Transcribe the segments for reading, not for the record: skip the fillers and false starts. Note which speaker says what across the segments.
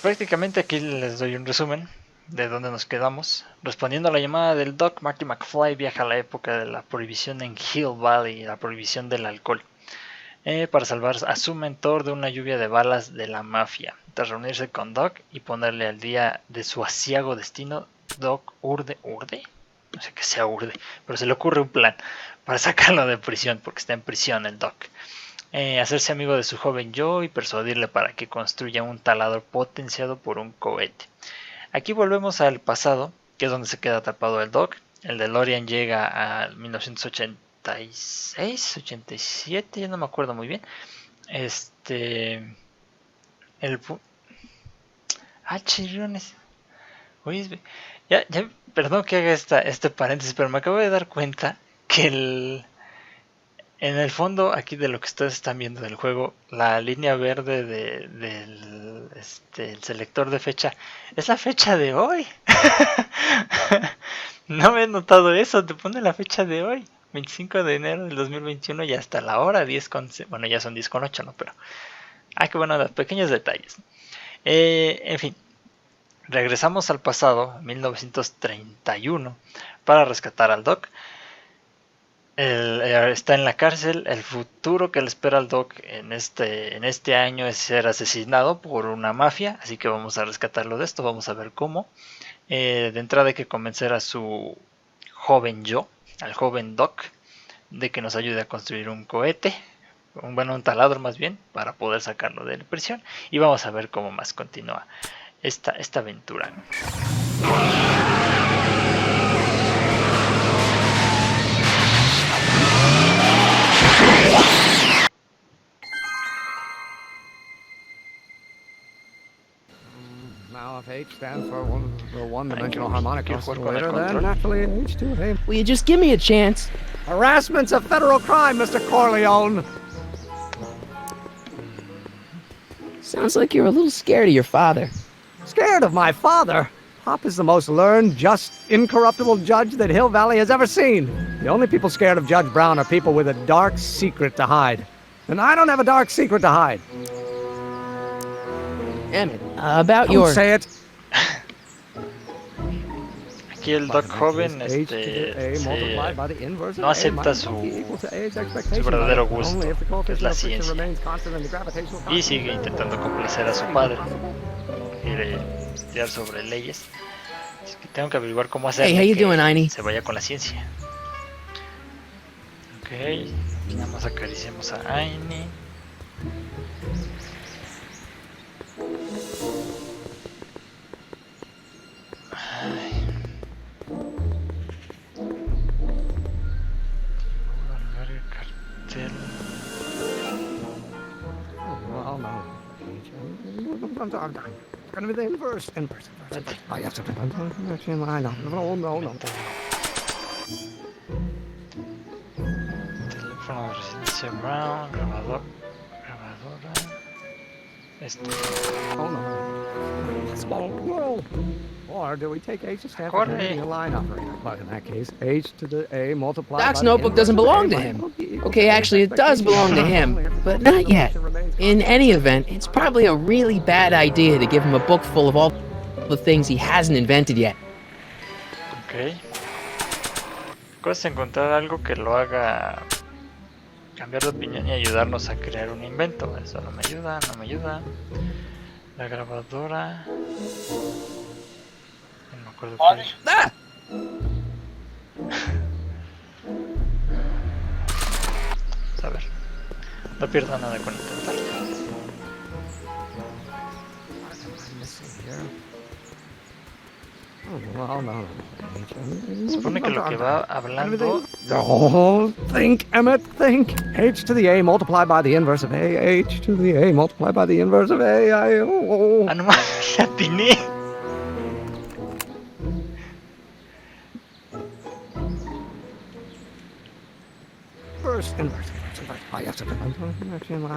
Speaker 1: prácticamente aquí les doy un resumen de dónde nos quedamos. Respondiendo a la llamada del Doc, Marty McFly viaja a la época de la prohibición en Hill Valley, la prohibición del alcohol, para salvar a su mentor de una lluvia de balas de la mafia. Tras reunirse con Doc y ponerle al día de su aciago destino, Doc ¿urde? No sé qué sea urde, pero se le ocurre un plan para sacarlo de prisión, porque está en prisión el Doc. Hacerse amigo de su joven yo y persuadirle para que construya un taladro potenciado por un cohete. Aquí volvemos al pasado, que es donde se queda atrapado el Doc. El DeLorean llega a 1986, 87, ya no me acuerdo muy bien. El chirrones. Oye, ya, perdón que haga este paréntesis, pero me acabo de dar cuenta que en el fondo aquí de lo que ustedes están viendo del juego, la línea verde del el selector de fecha es la fecha de hoy. No me he notado eso, te pone la fecha de hoy, 25 de enero del 2021 y hasta la hora 10 con... Bueno, ya son 10 con 8, ¿no? Pero... qué bueno, los pequeños detalles. En fin, regresamos al pasado, 1931, para rescatar al Doc. Está en la cárcel. El futuro que le espera al Doc en este año es ser asesinado por una mafia, así que vamos a rescatarlo de esto. Vamos a ver cómo. De entrada hay que convencer a su joven yo, al joven Doc, de que nos ayude a construir un cohete, un taladro más bien, para poder sacarlo de la prisión. Y vamos a ver cómo más continúa esta aventura.
Speaker 2: Now, if H stands for one-dimensional harmonic oscillator, then naturally H2A.
Speaker 3: Will you just give me a chance?
Speaker 2: Harassment's a federal crime, Mr. Corleone.
Speaker 3: Sounds like you're a little scared of your father.
Speaker 2: Scared of my father? Pop is the most learned, just, incorruptible judge that Hill Valley has ever seen. The only people scared of Judge Brown are people with a dark secret to hide. And I don't have a dark secret to hide.
Speaker 3: Emmett, about your...
Speaker 2: Don't say it.
Speaker 1: Aquí el Doc joven no acepta su verdadero gusto, que es la ciencia, y sigue intentando complacer a su padre. Quiere estudiar sobre leyes, así que tengo que averiguar cómo hacer que se vaya con la ciencia. Ok, nada más acariciamos a Aini.
Speaker 2: Well, no. I'm gonna be the inverse. Oh, yes, I know. No.
Speaker 1: Teléfono de residencia Brown, grabadora.
Speaker 2: Oh, no. Small world. Or do we take H to stand for a line operator? But in that case, H to the A multiplied
Speaker 3: Doc's notebook doesn't belong to him. Okay, actually, it does belong to him, but not yet. In any event, it's probably a really bad idea to give him a book full of all the things he hasn't invented yet.
Speaker 1: Ok. Puedes encontrar algo que lo haga cambiar de opinión y ayudarnos a crear un invento. Eso no me ayuda. La grabadora. No me acuerdo cuál.
Speaker 3: ¡Ah!
Speaker 1: A ver. No pierdo nada con intentarlo. Supone que lo que va hablando...
Speaker 2: Oh, think, Emmett, think. H to the A multiplied by the inverse of A. H to the A multiplied by the inverse of A.
Speaker 1: No mames, la atiné.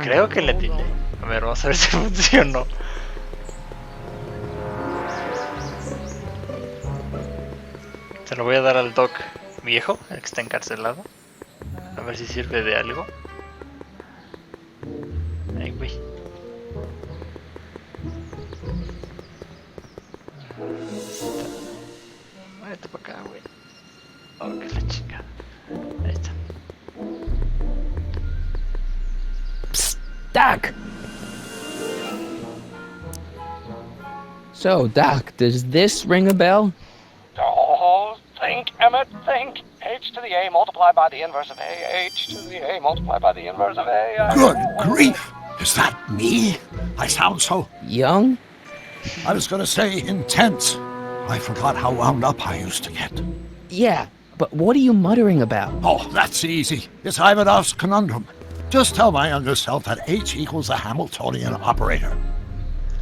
Speaker 1: Creo que le atiné. A ver, vamos a ver si funcionó. Se lo voy a dar al Doc viejo, el que está encarcelado. A ver si sirve de algo. Ay, güey. Vete para acá, güey. Oh, que la chingada. Ahí está.
Speaker 3: Psst, Doc! So, Doc, does this ring a bell?
Speaker 2: Oh, think, Emmett, think. H to the A multiplied by the inverse of A. H to the A multiplied by the inverse of A.
Speaker 4: Good grief! Is that me? I sound so...
Speaker 3: Young?
Speaker 4: I was gonna say intense. I forgot how wound up I used to get.
Speaker 3: Yeah, but what are you muttering about?
Speaker 4: Oh, that's easy. It's Ivanov's conundrum. Just tell my younger self that H equals a Hamiltonian operator.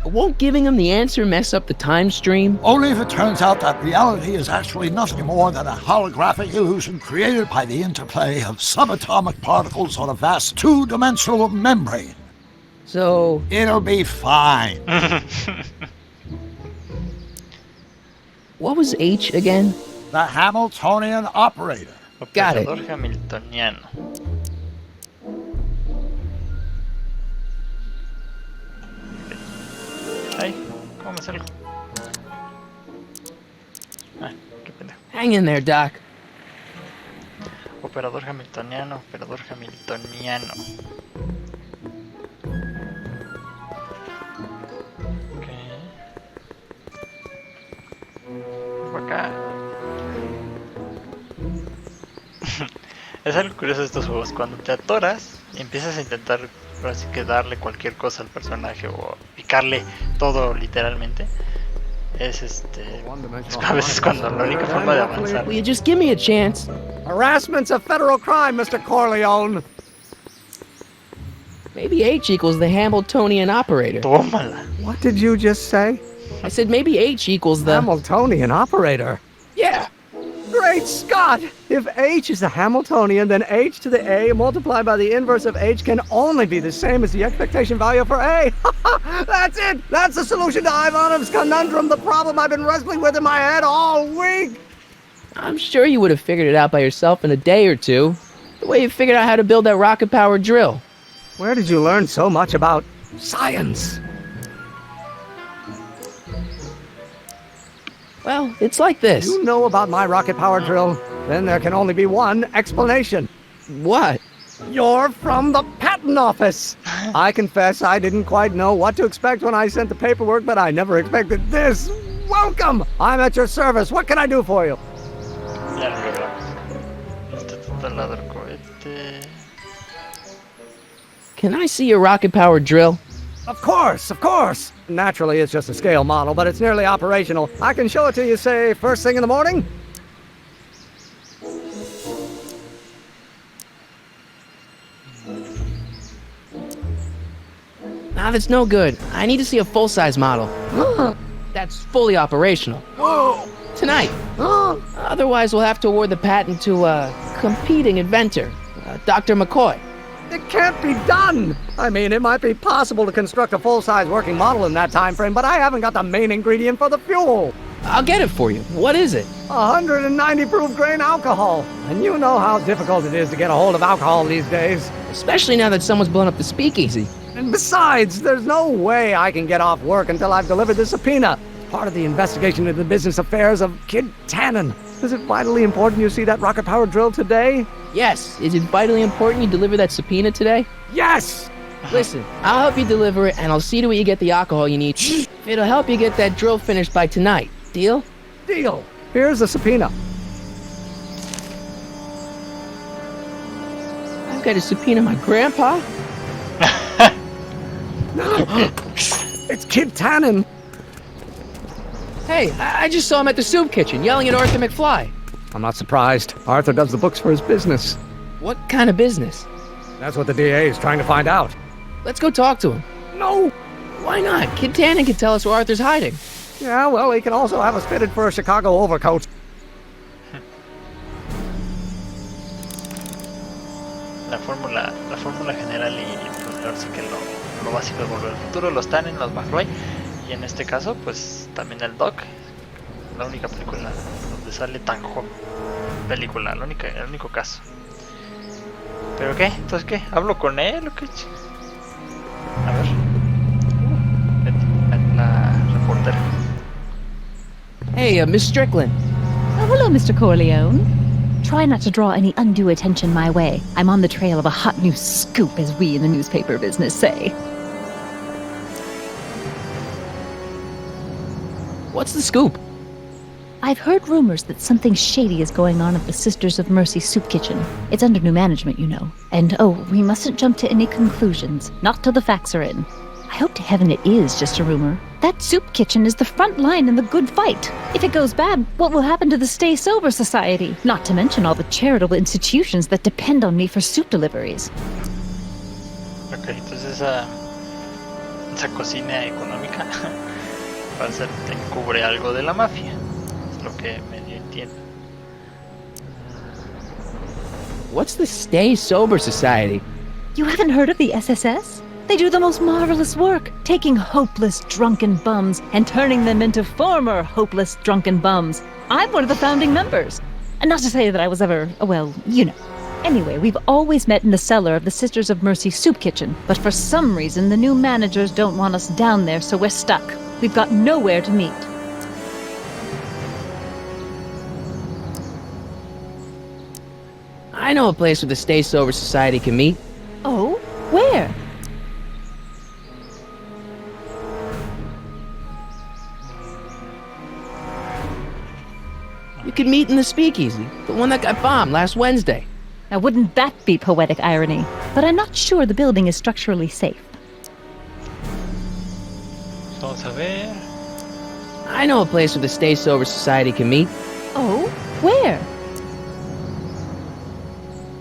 Speaker 3: Won't giving him the answer mess up the time stream?
Speaker 4: Only if it turns out that reality is actually nothing more than a holographic illusion created by the interplay of subatomic particles on a vast two-dimensional membrane.
Speaker 3: So...
Speaker 4: It'll be fine.
Speaker 3: What was H again?
Speaker 4: The Hamiltonian operator.
Speaker 3: Got it.
Speaker 1: Operador hamiltoniano. Ay, ¿cómo me salgo? Ah, qué pendejo.
Speaker 3: Hang in there, Doc.
Speaker 1: Operador hamiltoniano, operador hamiltoniano. Ok. Por acá. Es algo curioso de estos juegos. Cuando te atoras y empiezas a intentar así que darle cualquier cosa al personaje o picarle todo literalmente, es a veces cuando la única forma de avanzar.
Speaker 3: Will you just give me a chance?
Speaker 2: Harassment's a federal crime, Mr. Corleone.
Speaker 3: Maybe H equals the Hamiltonian operator.
Speaker 1: Tómala.
Speaker 2: What did you just say?
Speaker 3: I said maybe H equals the...
Speaker 2: Hamiltonian operator.
Speaker 3: Yeah!
Speaker 2: Great Scott! If H is a Hamiltonian, then H to the A multiplied by the inverse of H can only be the same as the expectation value for A. That's it! That's the solution to Ivanov's conundrum, the problem I've been wrestling with in my head all week!
Speaker 3: I'm sure you would have figured it out by yourself in a day or two. The way you figured out how to build that rocket-powered drill.
Speaker 2: Where did you learn so much about science?
Speaker 3: Well, it's like this.
Speaker 2: You know about my rocket-powered drill? Then there can only be one explanation.
Speaker 3: What?
Speaker 2: You're from the patent office! I confess I didn't quite know what to expect when I sent the paperwork, but I never expected this. Welcome! I'm at your service. What can I do for you?
Speaker 1: Ya lo logramos. Este taladro cohete.
Speaker 3: Can I see your rocket-powered drill?
Speaker 2: Of course, of course! Naturally, it's just a scale model, but it's nearly operational. I can show it to you, say, first thing in the morning?
Speaker 3: Nah, that's no good. I need to see a full-size model. That's fully operational. Tonight. Otherwise, we'll have to award the patent to a competing inventor, Dr. McCoy.
Speaker 2: It can't be done! I mean, it might be possible to construct a full-size working model in that time frame, but I haven't got the main ingredient for the fuel.
Speaker 3: I'll get it for you. What is it?
Speaker 2: 190 proof grain alcohol. And you know how difficult it is to get a hold of alcohol these days.
Speaker 3: Especially now that someone's blown up the speakeasy.
Speaker 2: And besides, there's no way I can get off work until I've delivered the subpoena. Part of the investigation into the business affairs of Kid Tannen. Is it vitally important you see that rocket-powered drill today?
Speaker 3: Yes. Is it vitally important you deliver that subpoena today?
Speaker 2: Yes!
Speaker 3: Listen, I'll help you deliver it, and I'll see to it you get the alcohol you need. It'll help you get that drill finished by tonight. Deal?
Speaker 2: Deal. Here's the subpoena.
Speaker 3: I've got to subpoena my grandpa?
Speaker 2: It's Kid Tannen.
Speaker 3: Hey, I just saw him at the soup kitchen, yelling at Arthur McFly.
Speaker 2: I'm not surprised. Arthur does the books for his business.
Speaker 3: What kind of business?
Speaker 2: That's what the DA is trying to find out.
Speaker 3: Let's go talk to him.
Speaker 2: No!
Speaker 3: Why not? Kid Tannen can tell us where Arthur's hiding.
Speaker 2: Yeah, well, he can also have us fitted for a Chicago overcoat.
Speaker 1: La fórmula general y pues ahora sí que lo básico de Volver al Futuro, los Tannen, los McFly, y en este caso pues también el Doc, la única película donde sale tan joven, el único caso. ¿Pero qué? ¿Entonces qué? ¿Hablo con él o qué? A ver. La reportera.
Speaker 3: Hey, Miss Strickland.
Speaker 5: Hello, Mr. Corleone. Try not to draw any undue attention my way. I'm on the trail of a hot new scoop, as we in the newspaper business say.
Speaker 3: What's the scoop?
Speaker 5: I've heard rumors that something shady is going on at the Sisters of Mercy soup kitchen. It's under new management, you know. And we mustn't jump to any conclusions. Not till the facts are in. I hope to heaven it is just a rumor. That soup kitchen is the front line in the good fight. If it goes bad, what will happen to the Stay Sober Society? Not to mention all the charitable institutions that depend on me for soup deliveries.
Speaker 1: Ok, entonces esa cocina económica va a ser que cubre algo de la mafia. Es lo que medio entiendo.
Speaker 3: What's the Stay Sober Society?
Speaker 5: You haven't heard of the SSS? They do the most marvelous work, taking hopeless drunken bums and turning them into former hopeless drunken bums. I'm one of the founding members. And not to say that I was ever, well, you know. Anyway, we've always met in the cellar of the Sisters of Mercy soup kitchen, but for some reason the new managers don't want us down there, so we're stuck. We've got nowhere to meet.
Speaker 3: I know a place where the Stay Sober Society can meet.
Speaker 5: Oh? Where?
Speaker 3: You can meet in the speakeasy, the one that got bombed last Wednesday.
Speaker 5: Now wouldn't that be poetic irony? But I'm not sure the building is structurally safe.
Speaker 1: Vamos a ver.
Speaker 3: I know a place where the Stay Sober Society can meet.
Speaker 5: Oh? Where?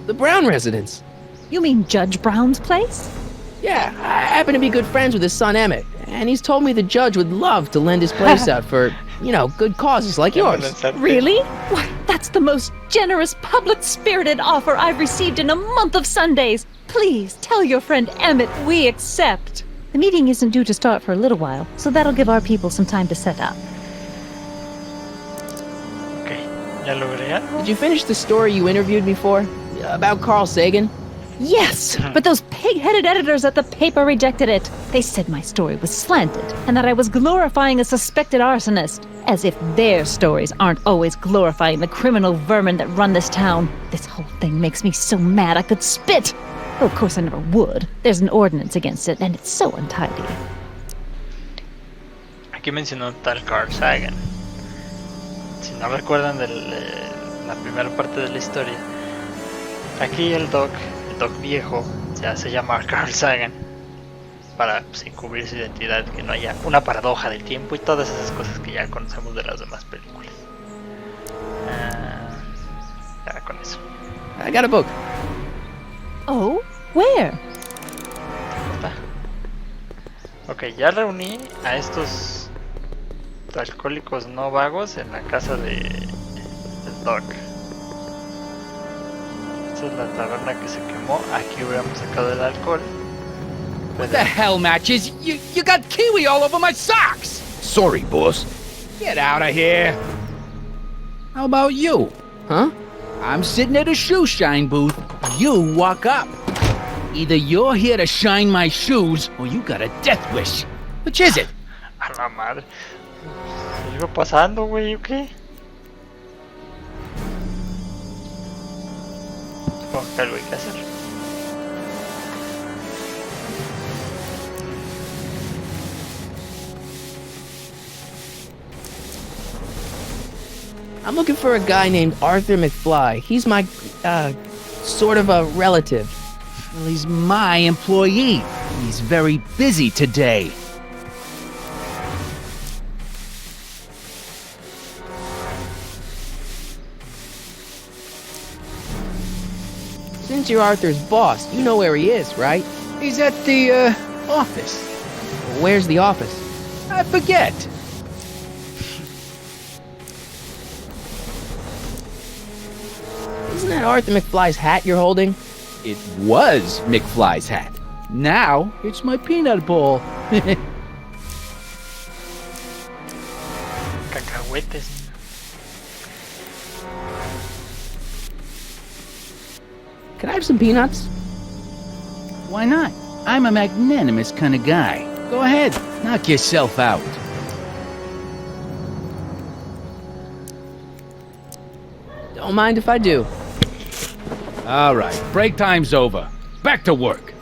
Speaker 3: The Brown residence.
Speaker 5: You mean Judge Brown's place?
Speaker 3: Yeah, I happen to be good friends with his son Emmett, and he's told me the judge would love to lend his place out for, you know, good causes like yours.
Speaker 5: Really? Why, that's the most generous, public-spirited offer I've received in a month of Sundays. Please, tell your friend Emmett we accept. The meeting isn't due to start for a little while, so that'll give our people some time to set up.
Speaker 1: Ok, ya logré algo.
Speaker 3: Did you finish the story you interviewed me for? About Carl Sagan?
Speaker 5: Yes, but those pig-headed editors at the paper rejected it. They said my story was slanted, and that I was glorifying a suspected arsonist. As if their stories aren't always glorifying the criminal vermin that run this town. This whole thing makes me so mad I could spit. Well, of course I never would. There's an ordinance against it, and it's so untidy.
Speaker 1: Aquí mencionó tal Carl Sagan. Si no recuerdan de la primera parte de la historia, aquí el Doc viejo se hace llamar Carl Sagan para encubrir su identidad, que no haya una paradoja del tiempo y todas esas cosas que ya conocemos de las demás películas. Ya con eso.
Speaker 3: I got a book.
Speaker 5: Oh? Where?
Speaker 1: Ok, ya reuní a estos alcohólicos no vagos en la casa del Doc. Esta es la taberna que se quemó. Aquí hubiéramos sacado el alcohol.
Speaker 6: What the hell, Matches? You got kiwi all over my socks!
Speaker 7: Sorry, boss.
Speaker 6: Get out of here! How about you?
Speaker 3: Huh?
Speaker 6: I'm sitting at a shoe shine booth. You walk up. Either you're here to shine my shoes, or you got a death wish. Which is it?
Speaker 1: A la madre. ¿Sigo pasando, güey, o qué? Supongo que algo hay que hacer.
Speaker 3: I'm looking for a guy named Arthur McFly. He's my, sort of a relative.
Speaker 6: Well, he's my employee. He's very busy today.
Speaker 3: Since you're Arthur's boss, you know where he is, right?
Speaker 6: He's at the, office.
Speaker 3: Where's the office?
Speaker 6: I forget.
Speaker 3: Isn't that Arthur McFly's hat you're holding?
Speaker 6: It was McFly's hat. Now, it's my peanut bowl.
Speaker 1: Cacahuetes.
Speaker 3: Can I have some peanuts?
Speaker 6: Why not? I'm a magnanimous kind of guy. Go ahead, knock yourself out.
Speaker 3: Don't mind if I do.
Speaker 6: All right, break time's over. Back to work.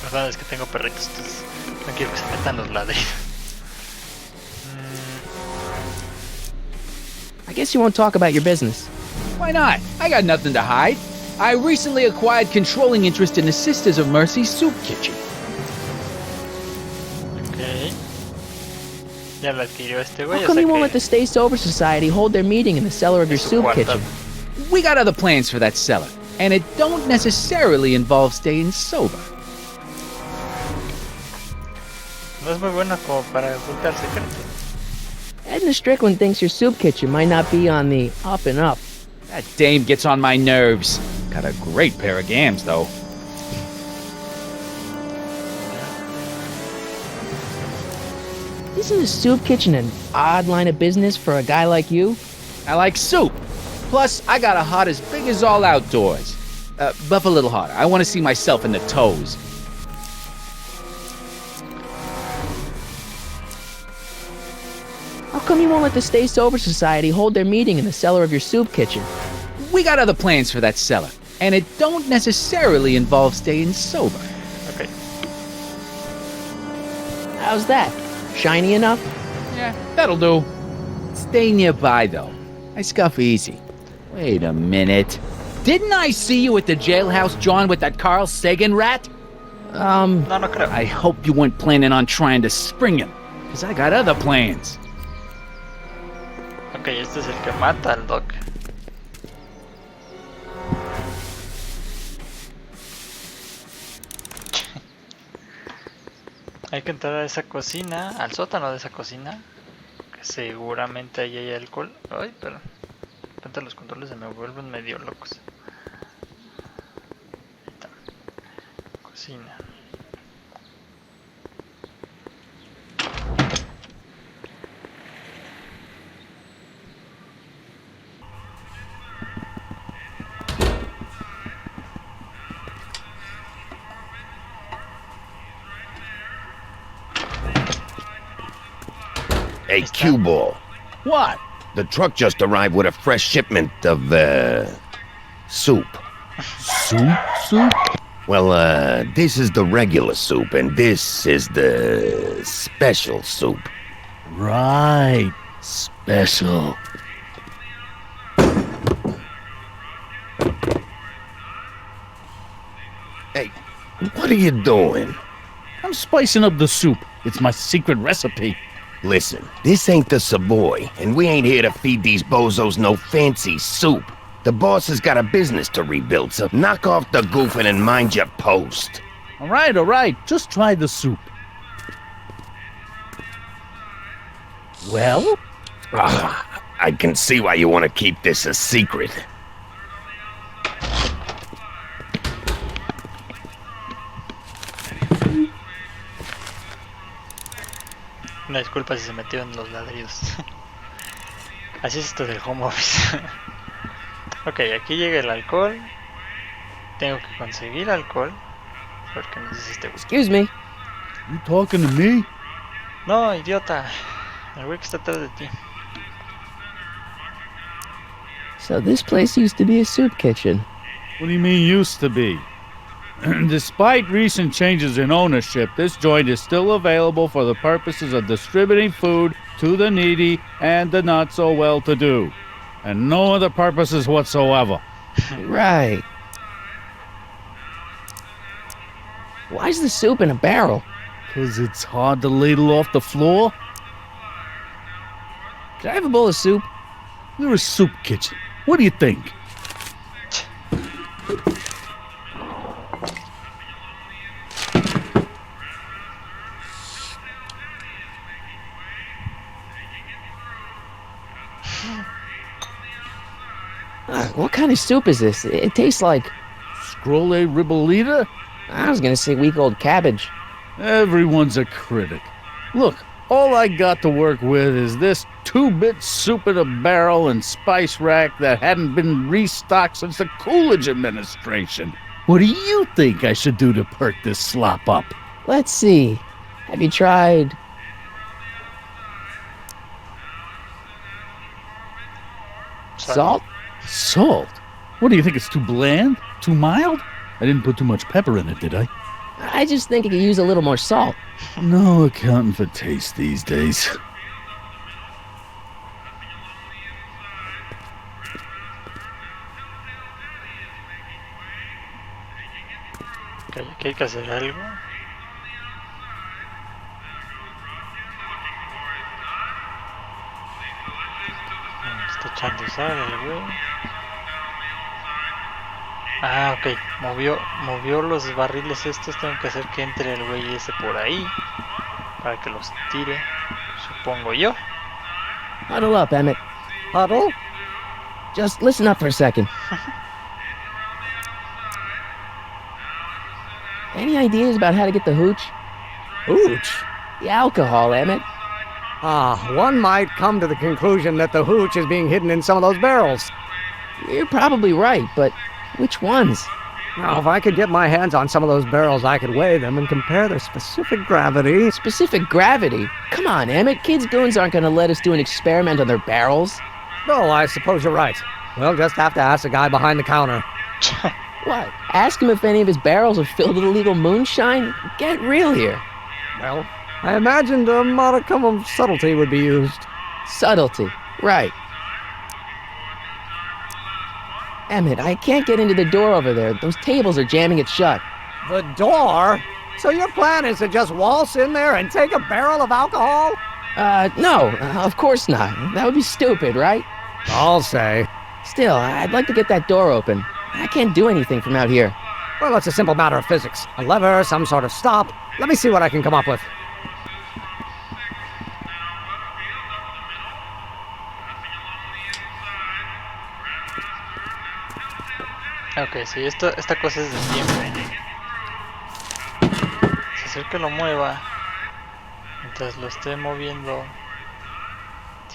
Speaker 1: Perdón, es que tengo perritos, entonces no quiero que se metan los ladrillos.
Speaker 3: I guess you won't talk about your business.
Speaker 6: Why not? I got nothing to hide. I recently acquired controlling interest in the Sisters of Mercy soup kitchen.
Speaker 1: Ok. Ya lo adquirió este güey.
Speaker 3: How come you won't let the Stay Sober Society hold their meeting in the cellar of your soup kitchen?
Speaker 6: We got other plans for that cellar, and it don't necessarily involve staying sober.
Speaker 1: No es muy bueno como para ocultar secretos.
Speaker 3: Edna Strickland thinks your soup kitchen might not be on the up and up.
Speaker 6: That dame gets on my nerves. Got a great pair of gams, though.
Speaker 3: Isn't a soup kitchen an odd line of business for a guy like you?
Speaker 6: I like soup. Plus, I got a heart as big as all outdoors. Buff a little harder. I want to see myself in the toes.
Speaker 3: How come you won't let the Stay Sober Society hold their meeting in the cellar of your soup kitchen?
Speaker 6: We got other plans for that cellar, and it don't necessarily involve staying sober.
Speaker 1: Ok.
Speaker 3: How's that? Shiny enough?
Speaker 6: Yeah, that'll do. Stay nearby, though. I scuff easy. Wait a minute. Didn't I see you at the jailhouse, John, with that Carl Sagan rat?
Speaker 1: No, no creo.
Speaker 6: I hope you weren't planning on trying to spring him, because I got other plans.
Speaker 1: Ok, este es el que mata al Doc. Hay que entrar a esa cocina, al sótano de esa cocina, que seguramente ahí hay alcohol. Ay, pero de repente los controles se me vuelven medio locos. Ahí está. Cocina.
Speaker 7: Hey, cue ball.
Speaker 6: What?
Speaker 7: The truck just arrived with a fresh shipment of, soup.
Speaker 6: Soup?
Speaker 7: Well, this is the regular soup, and this is the special soup.
Speaker 6: Right. Special.
Speaker 7: Hey, what are you doing?
Speaker 6: I'm spicing up the soup. It's my secret recipe.
Speaker 7: Listen, this ain't the Savoy, and we ain't here to feed these bozos no fancy soup. The boss has got a business to rebuild, so knock off the goofing and mind your post.
Speaker 6: All right. Just try the soup. Well?
Speaker 7: I can see why you want to keep this a secret.
Speaker 1: Una disculpa si se metió en los ladrillos. Así es esto del home office. Ok, aquí llega el alcohol. Tengo que conseguir alcohol. Porque no sé si este güey.
Speaker 3: Excuse me.
Speaker 6: You talking to me?
Speaker 1: No, idiota. El güey que está atrás de ti.
Speaker 3: So this place used to be a soup kitchen.
Speaker 8: What do you mean used to be? Despite recent changes in ownership, this joint is still available for the purposes of distributing food to the needy and the not-so-well-to-do, and no other purposes whatsoever.
Speaker 3: Right. Why's the soup in a barrel?
Speaker 8: 'Cause it's hard to ladle off the floor?
Speaker 3: Can I have a bowl of soup?
Speaker 8: We're a soup kitchen. What do you think?
Speaker 3: What kind of soup is this? It tastes like...
Speaker 8: Scrolle ribolita?
Speaker 3: I was gonna say week-old cabbage.
Speaker 8: Everyone's a critic. Look, all I got to work with is this 2-bit soup in a barrel and spice rack that hadn't been restocked since the Coolidge administration. What do you think I should do to perk this slop up?
Speaker 3: Let's see. Have you tried... Salt?
Speaker 8: Salt? What do you think? It's too bland? Too mild? I didn't put too much pepper in it, did I?
Speaker 3: I just think it could use a little more salt.
Speaker 8: No accounting for taste these days.
Speaker 1: Ok, aquí hay que hacer algo. Está echando sal el güey. Ah, ok. Movió los barriles estos. Tengo que hacer que entre el güey ese por ahí. Para que los tire. Supongo yo.
Speaker 3: Huddle up, Emmett.
Speaker 2: Huddle?
Speaker 3: Just listen up for a second. Any ideas about how to get the hooch?
Speaker 2: Hooch?
Speaker 3: The alcohol, Emmett.
Speaker 2: One might come to the conclusion that the hooch is being hidden in some of those barrels.
Speaker 3: You're probably right, but which ones?
Speaker 2: Now, if I could get my hands on some of those barrels, I could weigh them and compare their specific gravity.
Speaker 3: Specific gravity? Come on, Emmett. Kids' goons aren't going to let us do an experiment on their barrels.
Speaker 2: Oh, I suppose you're right. We'll just have to ask the guy behind the counter.
Speaker 3: What? Ask him if any of his barrels are filled with illegal moonshine? Get real here.
Speaker 2: Well, I imagined a modicum of subtlety would be used.
Speaker 3: Subtlety. Right. Emmett, I can't get into the door over there. Those tables are jamming it shut.
Speaker 2: The door? So your plan is to just waltz in there and take a barrel of alcohol?
Speaker 3: No, of course not. That would be stupid, right?
Speaker 2: I'll say.
Speaker 3: Still, I'd like to get that door open. I can't do anything from out here.
Speaker 2: Well, it's a simple matter of physics. A lever, some sort of stop. Let me see what I can come up with.
Speaker 1: Ok, sí, esta cosa es de siempre. Si hacer que lo mueva, mientras lo esté moviendo,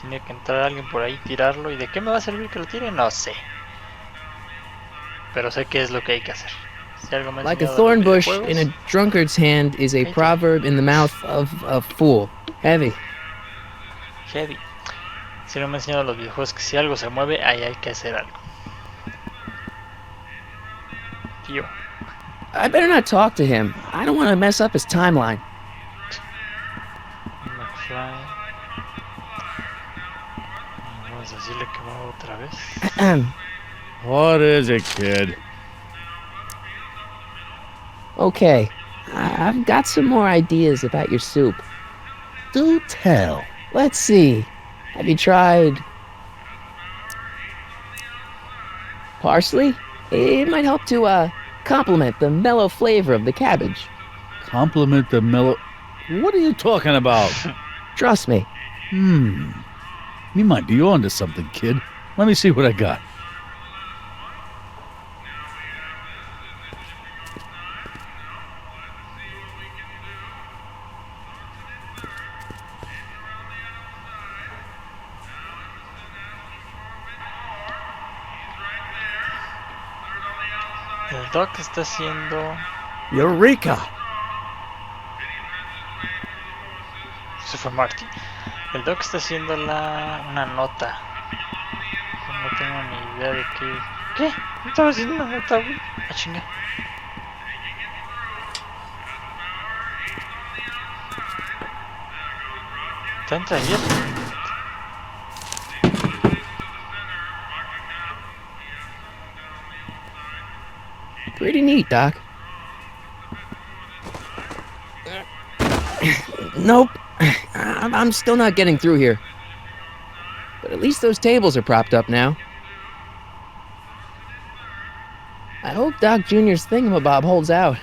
Speaker 1: tiene que entrar alguien por ahí, tirarlo. ¿Y de qué me va a servir que lo tire? No sé. Pero sé qué es lo que hay que hacer. Si algo me ha
Speaker 3: Like a
Speaker 1: enseñado
Speaker 3: thorn
Speaker 1: los
Speaker 3: bush
Speaker 1: videojuegos,
Speaker 3: in a drunkard's hand is a proverb in the mouth of a fool. Heavy.
Speaker 1: heavy. Si no me ha enseñado los videojuegos que si algo se mueve, ahí hay que hacer algo. Tío.
Speaker 3: I better not talk to him. I don't want to mess up his timeline.
Speaker 1: McFly. Vamos a decirle que va otra vez.
Speaker 8: What is it, kid?
Speaker 3: Okay, I've got some more ideas about your soup.
Speaker 8: Do tell.
Speaker 3: Let's see. Have you tried parsley? It might help to complement the mellow flavor of the cabbage.
Speaker 8: Compliment the mellow... What are you talking about?
Speaker 3: Trust me.
Speaker 8: You might be onto something, kid. Let me see what I got.
Speaker 1: El Doc está haciendo...
Speaker 2: Eureka!
Speaker 1: Se fue Marty. El Doc está haciendo una nota. No tengo ni idea de qué... ¿Qué? Estaba haciendo una nota, güey. Ah, chinga. Está entreabierto.
Speaker 3: Pretty neat, Doc. Nope. I'm still not getting through here. But at least those tables are propped up now. I hope Doc Jr.'s thingamabob holds out.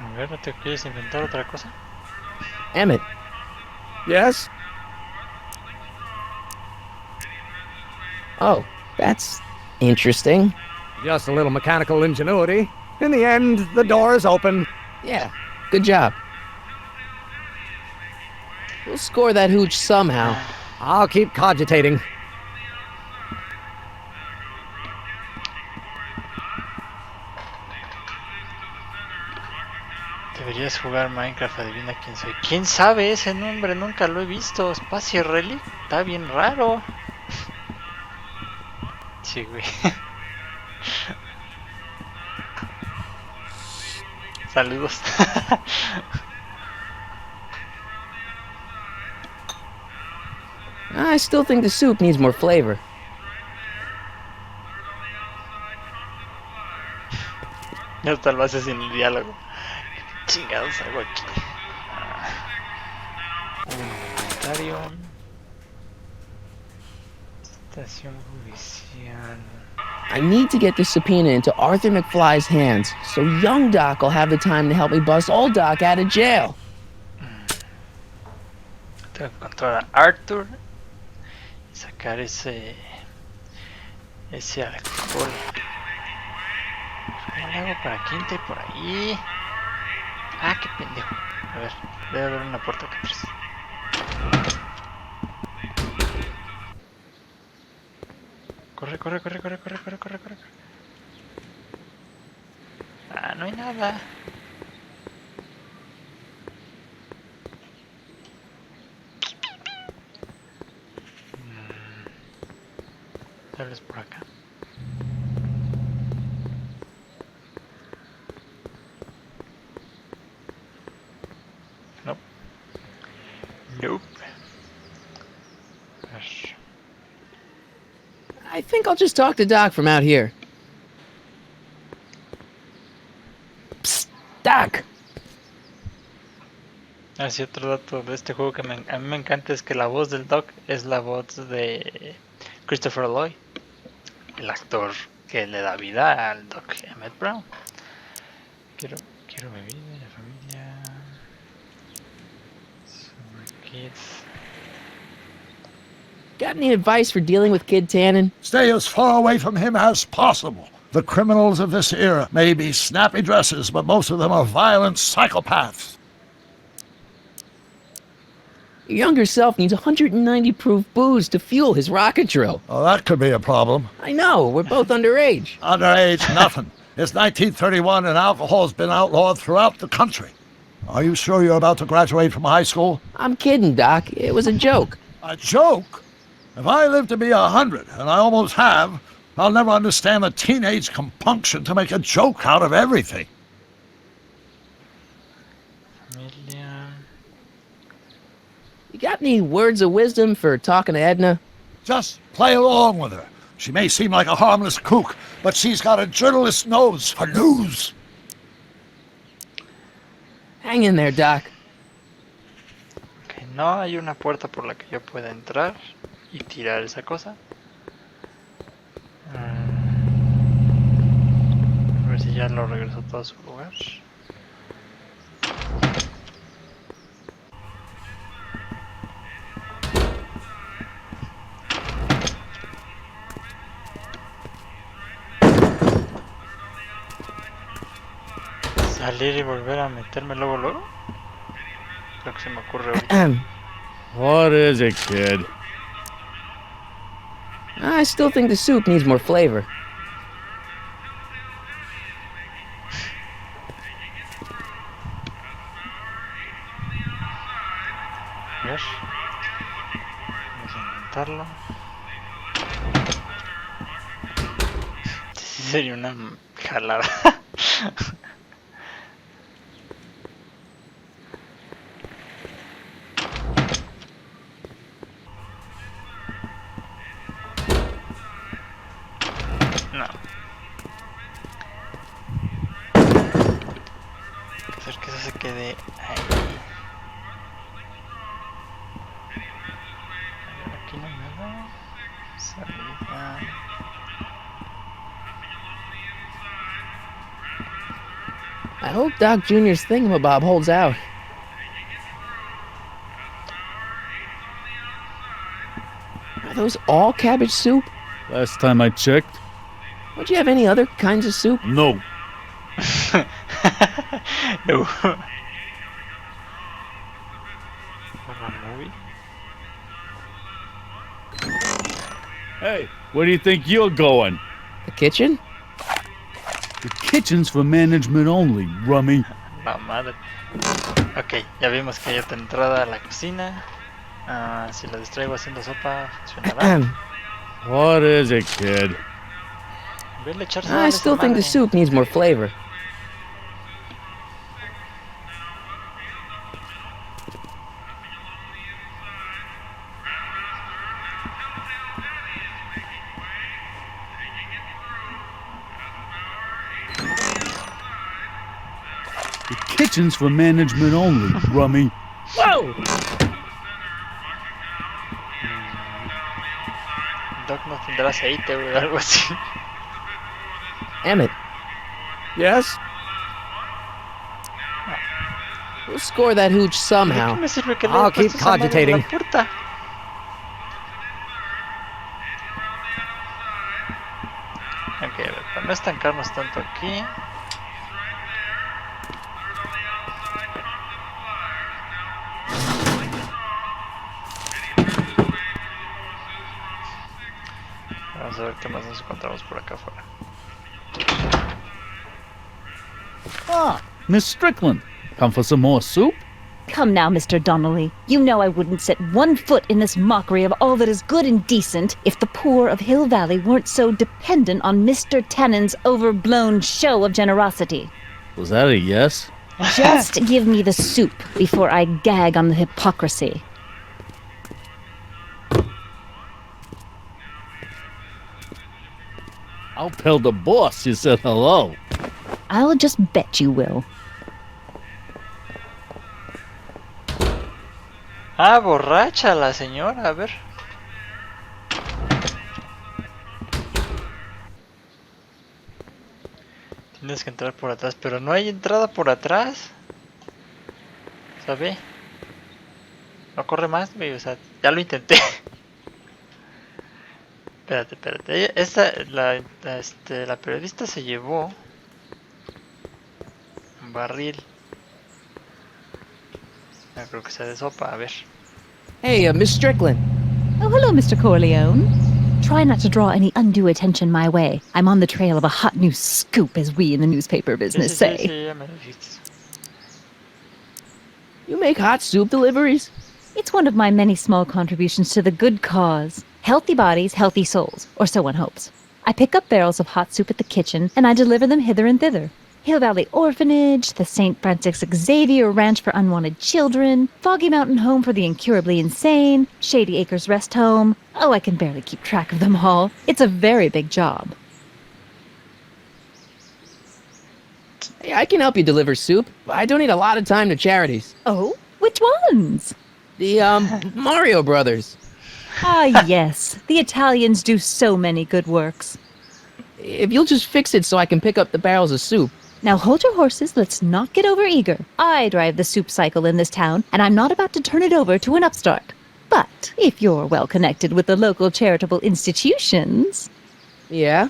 Speaker 1: A ver, ¿no te quieres inventar otra cosa?
Speaker 3: Emmett,
Speaker 2: Yes?
Speaker 3: oh, that's interesting.
Speaker 2: Just a little mechanical ingenuity. In the end, the door is open.
Speaker 3: Yeah, good job. We'll score that hooch somehow.
Speaker 2: I'll keep cogitating.
Speaker 1: Debería ¿Quieres jugar Minecraft? Adivina quién soy. ¿Quién sabe ese nombre? Nunca lo he visto. Spacio Relic. Está bien raro. Sí, güey. Saludos.
Speaker 3: I still think the soup needs more flavor.
Speaker 1: Ya hasta lo hace sin el diálogo. Chingados hago aquí. Inventario. Estación judicial.
Speaker 3: I need to get this subpoena into Arthur McFly's hands, so young Doc will have the time to help me bust old Doc out of jail.
Speaker 1: Tengo que encontrar a Arthur y sacar ese alcohol. ¿Cómo le hago para que entre por ahí? Ah, qué pendejo. A ver, debe haber una puerta acá atrás. Corre, corre, corre, corre, corre, corre, corre, corre. Ah, no hay nada. Tal vez por acá. Nope. Nope. A ver.
Speaker 3: I think I'll just talk to Doc from out here. Psst, Doc!
Speaker 1: Así otro dato de este juego que a mí me encanta es que la voz del Doc es la voz de Christopher Lloyd, el actor que le da vida al Doc Emmett Brown. Quiero bebida, la familia. Summer Kids.
Speaker 3: Got any advice for dealing with Kid Tannen?
Speaker 4: Stay as far away from him as possible. The criminals of this era may be snappy dresses, but most of them are violent psychopaths.
Speaker 3: Your younger self needs 190 proof booze to fuel his rocket drill.
Speaker 4: Oh, that could be a problem.
Speaker 3: I know, we're both underage.
Speaker 4: Underage, nothing. It's 1931 and alcohol's been outlawed throughout the country. Are you sure you're about to graduate from high school?
Speaker 3: I'm kidding, Doc. It was a joke.
Speaker 4: A joke? If I live to be 100, and I almost have, I'll never understand the teenage compunction to make a joke out of everything.
Speaker 1: Familia.
Speaker 3: You got any words of wisdom for talking to Edna?
Speaker 4: Just play along with her. She may seem like a harmless kook, but she's got a journalist's nose for news.
Speaker 3: Hang in there, Doc.
Speaker 1: Ok, no hay una puerta por la que yo pueda entrar y tirar esa cosa. A ver si ya lo regresó todo a su lugar. Salir y volver a meterme luego. Creo que se me ocurre ahorita.
Speaker 8: What is it, kid?
Speaker 3: I still think the soup needs more flavor.
Speaker 1: A ver. Vamos a intentarlo. Sí, sería una jalada. No. Hacer que eso se quede ahí. Aquí no hay nada. Salida.
Speaker 3: I hope Doc Jr.'s thingamabob holds out. Are those all cabbage soup?
Speaker 8: Last time I checked,
Speaker 3: Would you have any other kinds of soup?
Speaker 8: no.
Speaker 1: No. Horror movie.
Speaker 8: Hey, where do you think you're going?
Speaker 3: The kitchen?
Speaker 8: The kitchen's for management only, rummy.
Speaker 1: La madre. Ok, ya vimos que hay otra entrada a la cocina. Si la distraigo haciendo sopa, funcionará.
Speaker 8: What is it, kid?
Speaker 1: Vele echar sal a
Speaker 3: I
Speaker 1: esa
Speaker 3: still think the
Speaker 1: madre.
Speaker 3: soup needs more flavor.
Speaker 8: The kitchen's for management only, Rummy.
Speaker 3: Whoa!
Speaker 1: Doc no tendrá aceite o algo así.
Speaker 3: Emmett,
Speaker 2: Yes?
Speaker 3: we'll score that hooch
Speaker 1: ¿De qué
Speaker 3: somehow.
Speaker 1: me sirve que le
Speaker 2: I'll
Speaker 1: haya puesto
Speaker 2: keep
Speaker 1: esa madre en
Speaker 2: cogitating.
Speaker 1: la puerta? Ok, a ver, para no estancarnos tanto aquí. Vamos a ver qué más nos encontramos por acá afuera.
Speaker 8: Ah, Miss Strickland. Come for some more soup?
Speaker 5: Come now, Mr. Donnelly. You know I wouldn't set one foot in this mockery of all that is good and decent if the poor of Hill Valley weren't so dependent on Mr. Tennant's overblown show of generosity.
Speaker 8: Was that a yes?
Speaker 5: Just give me the soup before I gag on the hypocrisy.
Speaker 8: I'll tell the boss you said hello.
Speaker 5: I'll just bet you will.
Speaker 1: Ah, borracha la señora, a ver. Tienes que entrar por atrás, pero no hay entrada por atrás. ¿Sabe? No corre más, güey, o sea, ya lo intenté. Espérate. La periodista se llevó un barril. No creo que sea de sopa, a ver.
Speaker 3: Hey, Miss Strickland.
Speaker 5: Oh, hello, Mr. Corleone. Try not to draw any undue attention my way. I'm on the trail of a hot new scoop, as we in the newspaper business say.
Speaker 1: Sí, ya me lo dijiste.
Speaker 3: You make hot soup deliveries?
Speaker 5: It's one of my many small contributions to the good cause. Healthy bodies, healthy souls, or so one hopes. I pick up barrels of hot soup at the kitchen, and I deliver them hither and thither. Hill Valley Orphanage, the St. Francis Xavier Ranch for Unwanted Children, Foggy Mountain Home for the Incurably Insane, Shady Acres Rest Home. Oh, I can barely keep track of them all. It's a very big job.
Speaker 3: Hey, I can help you deliver soup. I donate a lot of time to charities.
Speaker 5: Oh, which ones?
Speaker 3: The, Mario Brothers.
Speaker 5: Ah, yes. The Italians do so many good works.
Speaker 3: If you'll just fix it so I can pick up the barrels of soup.
Speaker 5: Now hold your horses, let's not get overeager. I drive the soup cycle in this town, and I'm not about to turn it over to an upstart. But if you're well connected with the local charitable institutions,
Speaker 3: Yeah?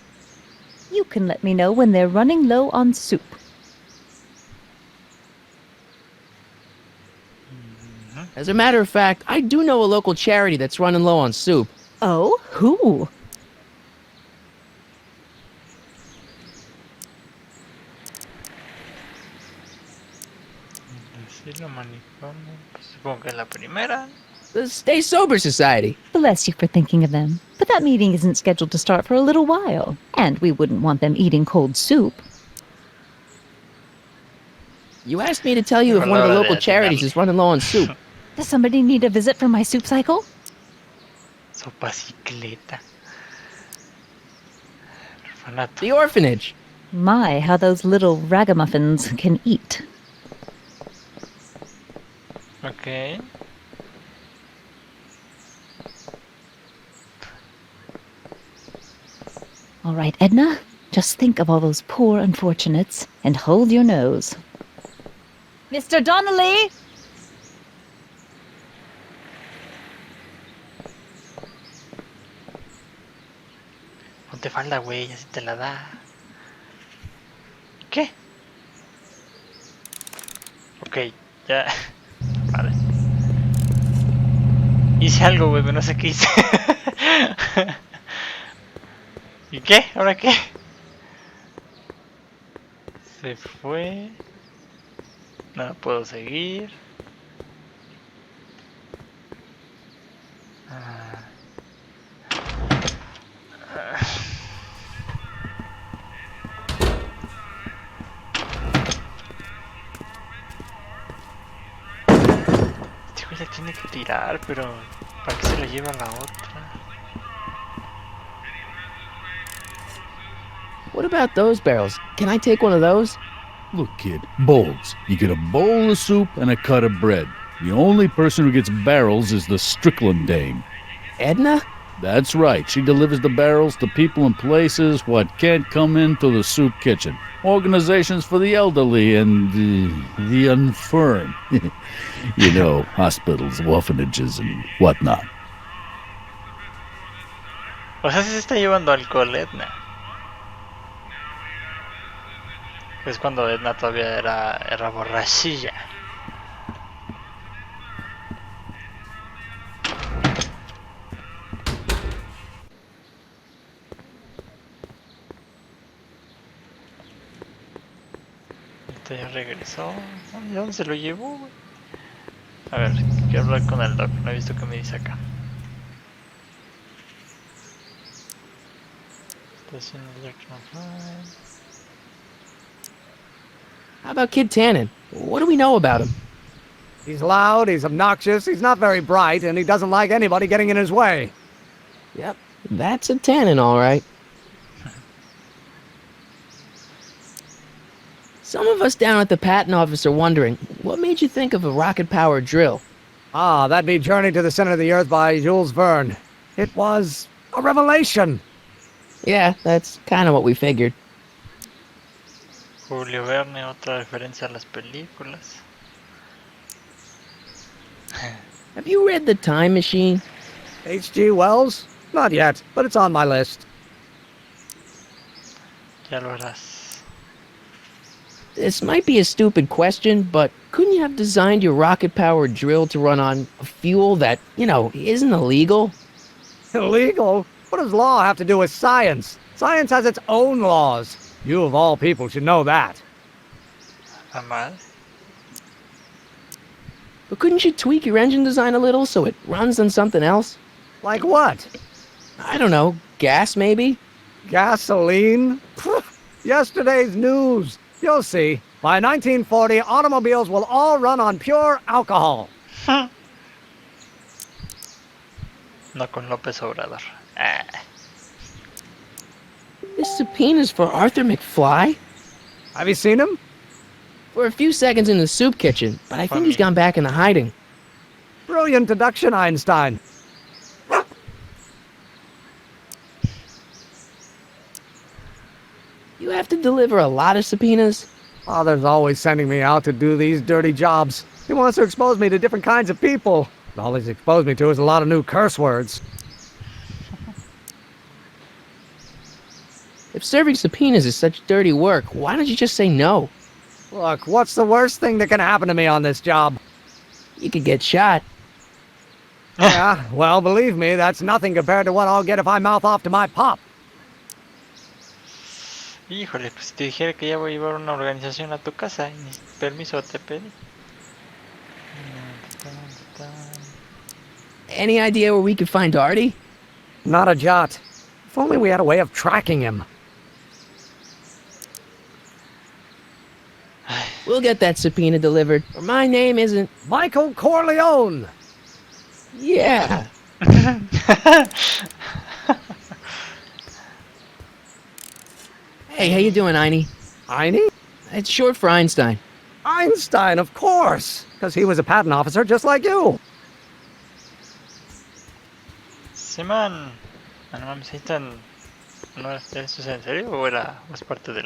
Speaker 5: you can let me know when they're running low on soup.
Speaker 3: As a matter of fact, I do know a local charity that's running low on soup.
Speaker 5: Oh, who?
Speaker 1: Supongo que es la primera.
Speaker 3: The Stay Sober Society.
Speaker 5: Bless you for thinking of them. But that meeting isn't scheduled to start for a little while, and we wouldn't want them eating cold soup.
Speaker 3: You asked me to tell you if one of the local charities is running low on soup.
Speaker 5: Does somebody need a visit from my soup cycle?
Speaker 1: Sopa cicleta. Orfanato.
Speaker 3: The orphanage.
Speaker 5: My, how those little ragamuffins can eat.
Speaker 1: Ok.
Speaker 5: All right, Edna, just think of all those poor unfortunates and hold your nose. Mr. Donnelly!
Speaker 1: Ponte falda, güey, así te la da. ¿Qué? Ok, ya. Vale. Hice algo, güey, pero no sé qué hice. ¿Y qué? ¿Ahora qué? Se fue. No puedo seguir. Este güey ya tiene que tirar, pero ¿para qué se la lleva a la otra?
Speaker 3: What about those barrels? Can I take one of those?
Speaker 8: Look, kid, bowls. You get a bowl of soup and a cut of bread. The only person who gets barrels is the Strickland dame.
Speaker 3: Edna?
Speaker 8: That's right. She delivers the barrels to people and places what can't come into the soup kitchen. Organizations for the elderly and the infirm. You know, hospitals, orphanages, and whatnot.
Speaker 1: O sea, si se está llevando alcohol, Edna. Es cuando Edna todavía era borrachilla. Este ya regresó. ¿Y dónde se lo llevó? A ver, quiero hablar con el doc. No he visto qué me dice acá. Estación Electron.
Speaker 3: How about Kid Tannen? What do we know about him?
Speaker 2: He's loud, he's obnoxious, he's not very bright, and he doesn't like anybody getting in his way.
Speaker 3: Yep, that's a Tannen, all right. Some of us down at the patent office are wondering, what made you think of a rocket-powered drill?
Speaker 2: Ah, that'd be Journey to the Center of the Earth by Jules Verne. It was a revelation.
Speaker 3: Yeah, that's kind of what we figured.
Speaker 1: Julio Verne, otra referencia a las películas.
Speaker 3: Have you read The Time Machine?
Speaker 2: H.G. Wells? Not yet, but it's on my list.
Speaker 1: Ya lo harás.
Speaker 3: This might be a stupid question, but couldn't you have designed your rocket-powered drill to run on a fuel that, you know, isn't illegal?
Speaker 2: Illegal? What does law have to do with science? Science has its own laws. You of all people should know that.
Speaker 1: Amal.
Speaker 3: But couldn't you tweak your engine design a little so it runs on something else?
Speaker 2: Like what?
Speaker 3: I don't know, gas maybe?
Speaker 2: Gasoline? Yesterday's news. You'll see. By 1940, automobiles will all run on pure alcohol.
Speaker 1: No con López Obrador.
Speaker 3: This subpoena's for Arthur McFly?
Speaker 2: Have you seen him?
Speaker 3: For a few seconds in the soup kitchen, but I think he's gone back into hiding.
Speaker 2: Brilliant deduction, Einstein.
Speaker 3: You have to deliver a lot of subpoenas?
Speaker 2: Father's always sending me out to do these dirty jobs. He wants to expose me to different kinds of people. All he's exposed me to is a lot of new curse words.
Speaker 3: If serving subpoenas is such dirty work, why don't you just say no?
Speaker 2: Look, what's the worst thing that can happen to me on this job?
Speaker 3: You could get shot.
Speaker 2: Yeah, well, believe me, that's nothing compared to what I'll get if I mouth off to my pop.
Speaker 1: Híjole, pues si te dijera que ya voy a llevar una organización a tu casa y ni permiso te pedí.
Speaker 3: Any idea where we could find Artie?
Speaker 2: Not a jot. If only we had a way of tracking him.
Speaker 3: We'll get that subpoena delivered, or my name isn't...
Speaker 2: Michael Corleone!
Speaker 3: Yeah! Hey, how you doing, Einie?
Speaker 2: Einie?
Speaker 3: It's short for Einstein.
Speaker 2: Einstein, of course! Because he was a patent officer just like you.
Speaker 1: Simón. No mames, ahí están. ¿No esto es en serio o es parte de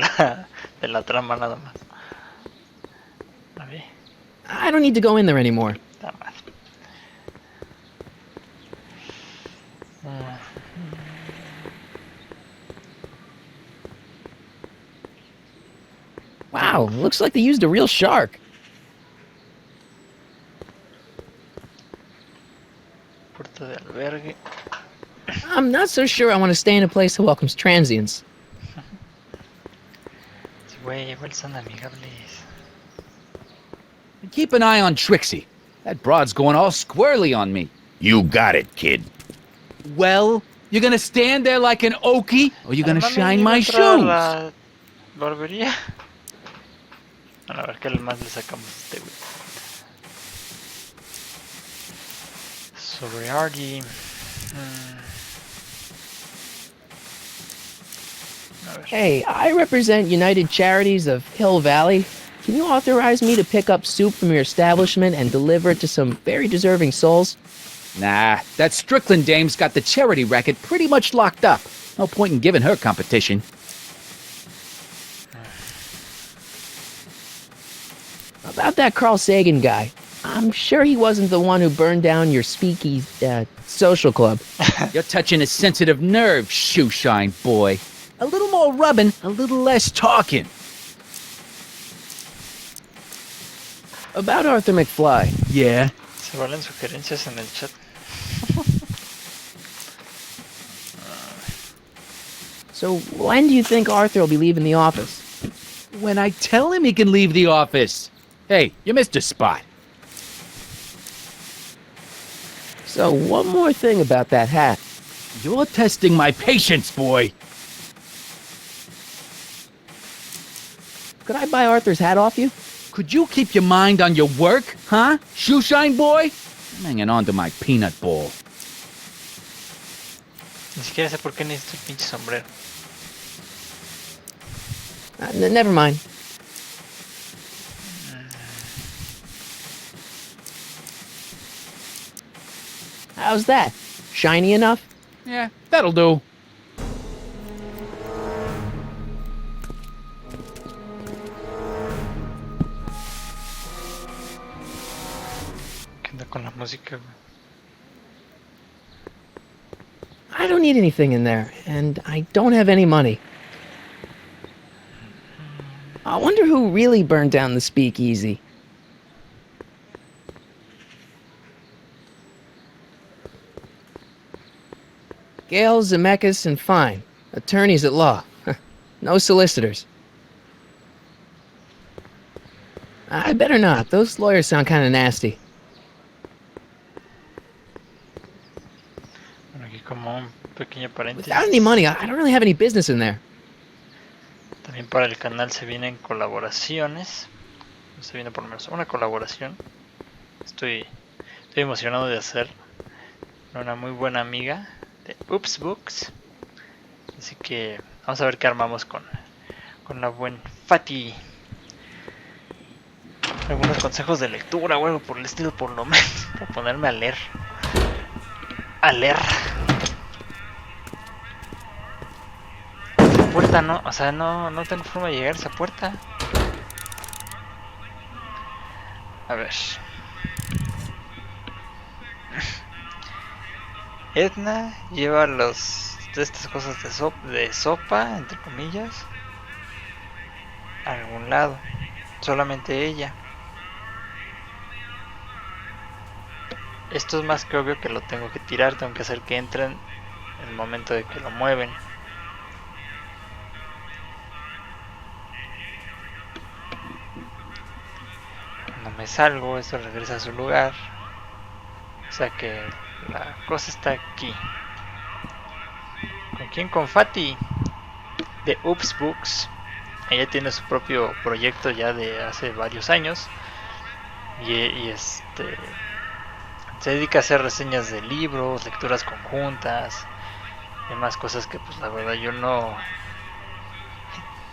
Speaker 1: la trama nada más? A ver.
Speaker 3: I don't need to go in there anymore.
Speaker 1: Está mal.
Speaker 3: Wow, looks like they used a real shark.
Speaker 1: Puerta de albergue.
Speaker 3: I'm not so sure I want to stay in a place that welcomes transients.
Speaker 1: Güey, igual son amigables.
Speaker 6: keep an eye on Trixie. That broad's going all squirrely on me.
Speaker 7: You got it, kid.
Speaker 6: Well, you're gonna stand there like an okie, or you're gonna
Speaker 1: Además,
Speaker 6: shine
Speaker 1: iba a
Speaker 6: my
Speaker 1: entrar a
Speaker 6: shoes?
Speaker 1: la barbería. Bueno, a ver qué más le sacamos a este güey. Sorority. A ver.
Speaker 3: Hey, I represent United Charities of Hill Valley. Can you authorize me to pick up soup from your establishment and deliver it to some very deserving souls?
Speaker 6: Nah, that Strickland dame's got the charity racket pretty much locked up. No point in giving her competition.
Speaker 3: About that Carl Sagan guy, I'm sure he wasn't the one who burned down your social club.
Speaker 6: You're touching a sensitive nerve, shoeshine boy. A little more rubbing, a little less talking.
Speaker 3: About Arthur McFly.
Speaker 6: Yeah?
Speaker 1: Se valen sugerencias en el chat.
Speaker 3: So when do you think Arthur will be leaving the office?
Speaker 6: When I tell him he can leave the office. Hey, you missed a spot.
Speaker 3: So one more thing about that hat.
Speaker 6: You're testing my patience, boy.
Speaker 3: Could I buy Arthur's hat off you?
Speaker 6: Could you keep your mind on your work, huh? Shoeshine boy? I'm hanging on to my peanut ball.
Speaker 1: Ni siquiera sé por qué necesito el pinche sombrero.
Speaker 3: Never mind. How's that? Shiny enough?
Speaker 6: Yeah, that'll do.
Speaker 1: ¿Qué onda con la música, güey?
Speaker 3: I don't need anything in there, and I don't have any money. I wonder who really burned down the speakeasy. Gale, Zemeckis, and Fine. Attorneys at law. No solicitors. I better not. Those lawyers sound kind of nasty.
Speaker 1: Bueno, aquí como un pequeño paréntesis.
Speaker 3: Without any money, I don't really have any business in there.
Speaker 1: También para el canal se vienen colaboraciones. Se viene por lo menos una colaboración. Estoy emocionado de hacer una muy buena amiga de Oops Books. Así que vamos a ver qué armamos con la buen Fati. Algunos consejos de lectura o algo por el estilo, por lo menos. Para ponerme a leer. A leer. Esa puerta no, o sea, no tengo forma de llegar a esa puerta. A ver. Edna lleva estas cosas de sopa, entre comillas, a algún lado. Solamente ella. Esto es más que obvio que lo tengo que tirar. Tengo que hacer que entren en el momento de que lo mueven. Cuando me salgo, esto regresa a su lugar. O sea que la cosa está aquí. ¿Con quién? Con Fati de Oops Books. Ella tiene su propio proyecto ya de hace varios años. Y se dedica a hacer reseñas de libros, lecturas conjuntas y demás cosas que pues la verdad yo no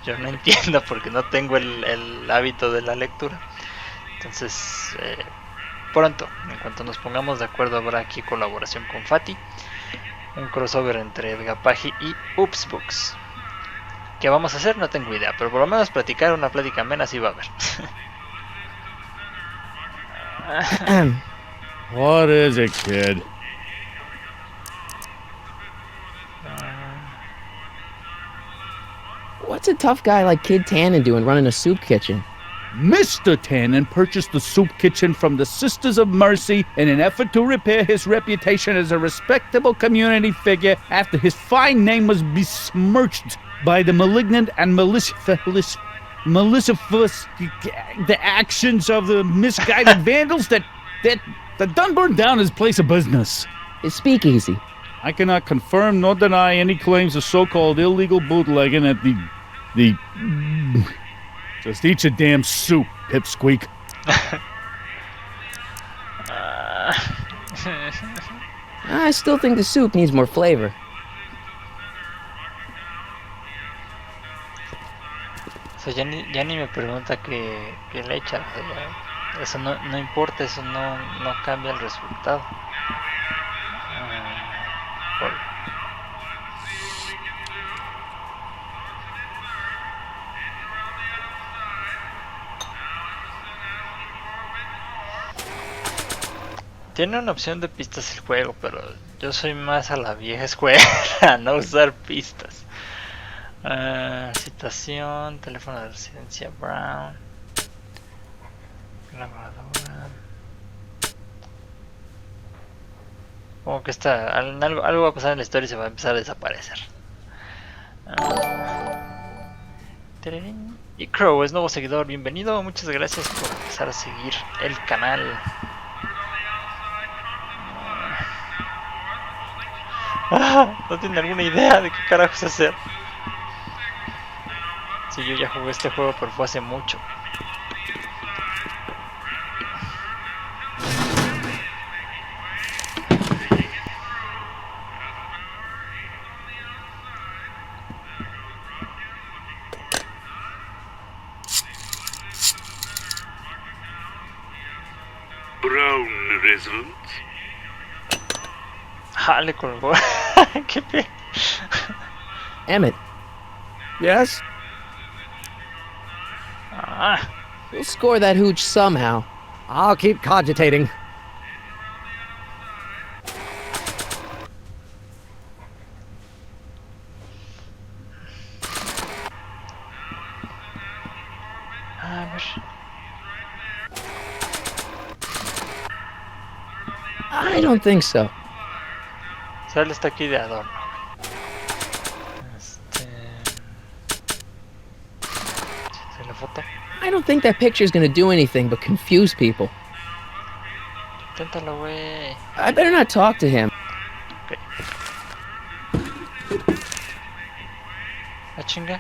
Speaker 1: entiendo porque no tengo el hábito de la lectura. Entonces pronto, en cuanto nos pongamos de acuerdo, habrá aquí colaboración con Fati, un crossover entre EDGAPAJI y Oops Books. ¿Qué vamos a hacer? No tengo idea, pero por lo menos platicar una plática amena sí va a haber.
Speaker 8: What is it, kid?
Speaker 3: What's a tough guy like Kid Tannen doing running a soup kitchen?
Speaker 8: Mr. Tannen purchased the soup kitchen from the Sisters of Mercy in an effort to repair his reputation as a respectable community figure after his fine name was besmirched by the malignant and malicious the actions of the misguided vandals that done burned down his place of business.
Speaker 3: His speakeasy.
Speaker 8: I cannot confirm nor deny any claims of so-called illegal bootlegging at the just eat your damn soup, pipsqueak.
Speaker 3: I still think the soup needs more flavor.
Speaker 1: O sea, ya ni me pregunta qué le echa. O sea, eso no importa, eso no cambia el resultado. Tiene una opción de pistas el juego, pero yo soy más a la vieja escuela, no usar pistas. Citación, teléfono de residencia Brown, grabadora. Como que algo va a pasar en la historia y se va a empezar a desaparecer. Y Crow es nuevo seguidor, bienvenido, muchas gracias por empezar a seguir el canal. No tiene alguna idea de qué carajos hacer. Sí, yo ya jugué este juego, pero fue hace mucho.
Speaker 9: Brown result.
Speaker 1: Le colgó. Qué pe...
Speaker 3: Emmett.
Speaker 2: Yes?
Speaker 3: We'll score that hooch somehow.
Speaker 2: I'll keep cogitating.
Speaker 3: I don't think so.
Speaker 1: Sale está aquí de adorno. ¿Se la foto?
Speaker 3: I don't think that picture's gonna do anything but confuse people.
Speaker 1: Inténtalo, güey.
Speaker 3: I better not talk to him.
Speaker 1: Ok. ¿La chinga?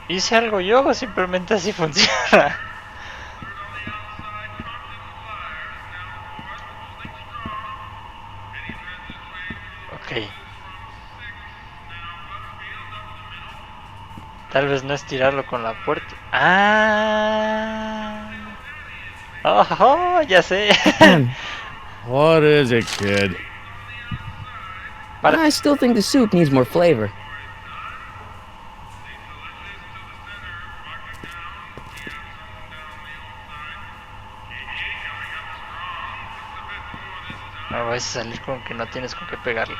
Speaker 1: ¿Hice algo yo o simplemente así funciona? Ok. Tal vez no es tirarlo con la puerta. ¡Ah! ¡Oh, ya sé!
Speaker 8: What is it, kid?
Speaker 3: I still think the soup needs more flavor.
Speaker 1: No vas a salir con que no tienes con qué pegarle.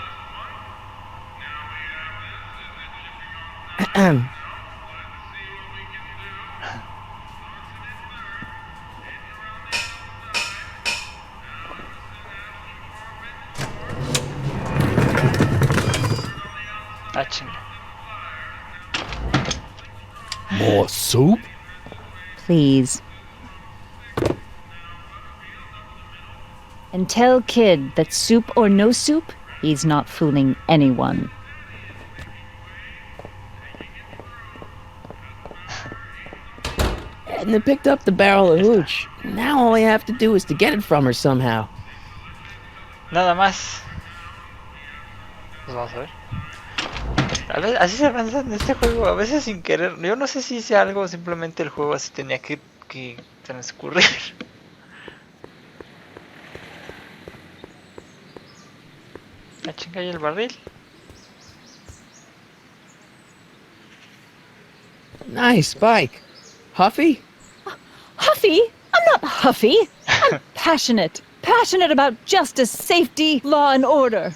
Speaker 1: Ah, chinga.
Speaker 8: More soup?
Speaker 5: Please. And tell Kid that soup or no soup, he's not fooling anyone.
Speaker 3: Edna picked up the barrel of hooch. Now all I have to do is to get it from her somehow.
Speaker 1: Nada más. Pues vamos a ver. A veces, así se avanza en este juego, a veces sin querer. Yo no sé si hice algo o simplemente el juego así tenía que transcurrir. La chinga y el barril.
Speaker 3: Nice bike. Huffy?
Speaker 5: Huffy? I'm not huffy. I'm passionate. Passionate about justice, safety, law, and order.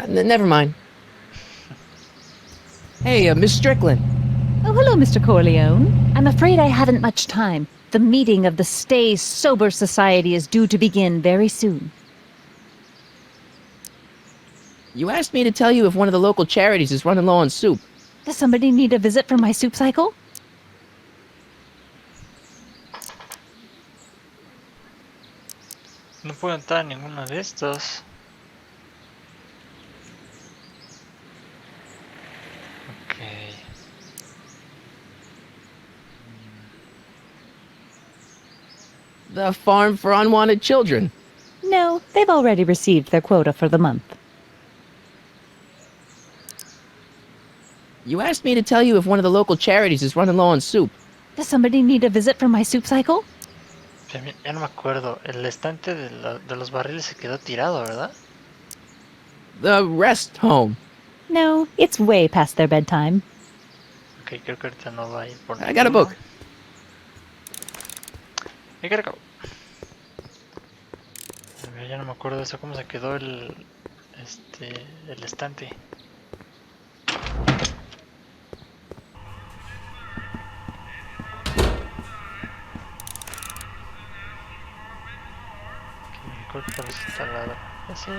Speaker 3: Never mind. Hey, Miss Strickland.
Speaker 5: Oh, hello, Mr. Corleone. I'm afraid I haven't much time. The meeting of the Stay Sober Society is due to begin very soon.
Speaker 3: You asked me to tell you if one of the local charities is running low on soup.
Speaker 5: Does somebody need a visit for my soup cycle?
Speaker 1: No puedo entrar en ninguno de estos. Ok.
Speaker 3: The Farm for Unwanted Children.
Speaker 5: No, they've already received their quota for the month.
Speaker 3: You asked me to tell you if one of the local charities is running low on soup.
Speaker 5: Does somebody need a visit for my soup cycle?
Speaker 1: Ya no me acuerdo. El estante de los barriles se quedó tirado, ¿verdad?
Speaker 3: The Rest Home.
Speaker 5: No, it's way past their bedtime.
Speaker 1: Ok, creo que ahorita no va a ir por
Speaker 3: I got a book.
Speaker 1: I gotta go. Ya no me acuerdo de eso, cómo se quedó el estante. Creo que por eso está al lado. Ese.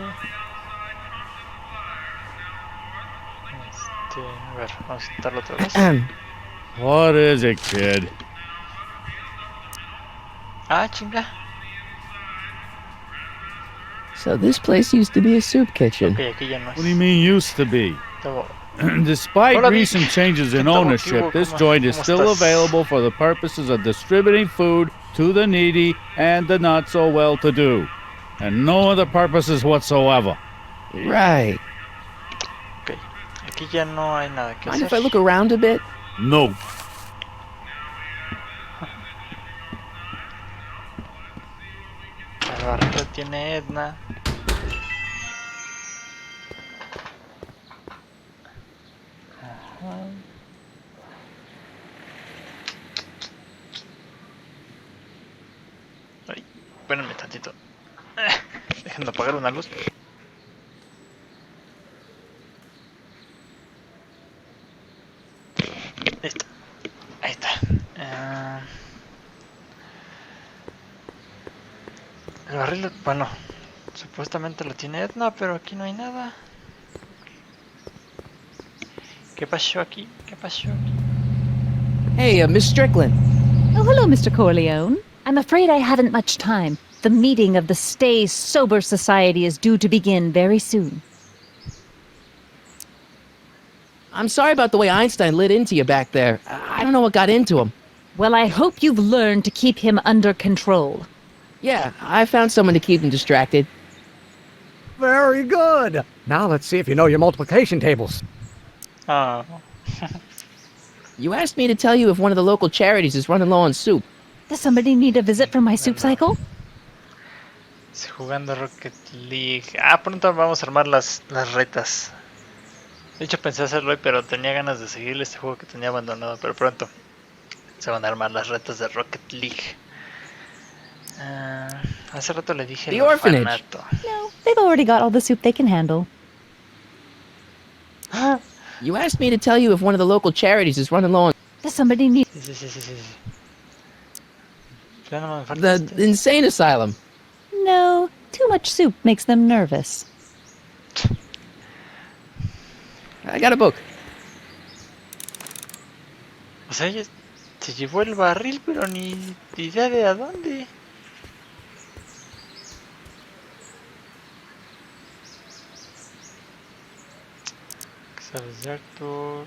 Speaker 1: A ver, vamos a intentarlo otra vez.
Speaker 8: What is it, kid?
Speaker 1: Ah, chinga.
Speaker 3: So this place used to be a soup kitchen.
Speaker 1: Ok, aquí ya no es.
Speaker 8: What do you mean used to be? Despite
Speaker 1: Hola,
Speaker 8: recent
Speaker 1: Vic.
Speaker 8: changes in
Speaker 1: ¿Qué tal,
Speaker 8: ownership,
Speaker 1: Vivo?
Speaker 8: this
Speaker 1: ¿Cómo-
Speaker 8: joint is
Speaker 1: cómo
Speaker 8: still
Speaker 1: estás?
Speaker 8: available for the purposes of distributing food to the needy and the not so well-to-do, and no other purposes whatsoever.
Speaker 3: Right.
Speaker 1: Ok, aquí ya no hay nada que
Speaker 3: Mind
Speaker 1: hacer.
Speaker 3: if I look around a bit?
Speaker 8: No.
Speaker 1: El barril lo tiene Edna. Ajá. Ay, espérenme tantito. Déjenme apagar una luz. Listo. Ahí está. El barril, bueno, supuestamente lo tiene Edna, pero aquí no hay nada. ¿Qué pasó aquí? ¿Qué pasó aquí?
Speaker 3: Hey, Miss Strickland.
Speaker 5: Oh, hello, Mr. Corleone. I'm afraid I haven't much time. The meeting of the Stay Sober Society is due to begin very soon.
Speaker 3: I'm sorry about the way Einstein lit into you back there. I don't know what got into him.
Speaker 5: Well, I hope you've learned to keep him under control.
Speaker 3: Yeah, I found someone to keep him distracted.
Speaker 2: Very good. Now let's see if you know your multiplication tables.
Speaker 1: Ah,
Speaker 3: You asked me to tell you if one of the local charities is running low on soup.
Speaker 5: Does somebody need a visit for my soup cycle?
Speaker 1: jugando Rocket League. Ah, pronto vamos a armar las retas. De hecho pensé hacerlo hoy, pero tenía ganas de seguirle este juego que tenía abandonado. Pero pronto se van a armar las retas de Rocket League. Hace rato le dije
Speaker 3: The
Speaker 1: el
Speaker 3: orphanage.
Speaker 1: orfanato.
Speaker 5: No, they've already got all the soup they can handle.
Speaker 3: You asked me to tell you if one of the local charities is running low on
Speaker 5: Does somebody need...
Speaker 1: Sí. Ya no me falta
Speaker 3: the
Speaker 1: este.
Speaker 3: insane asylum.
Speaker 5: No, too much soup makes them nervous.
Speaker 3: I got a book.
Speaker 1: O sea, ella se llevó el barril, pero ni idea de a dónde. ¿Sabes de Arthur?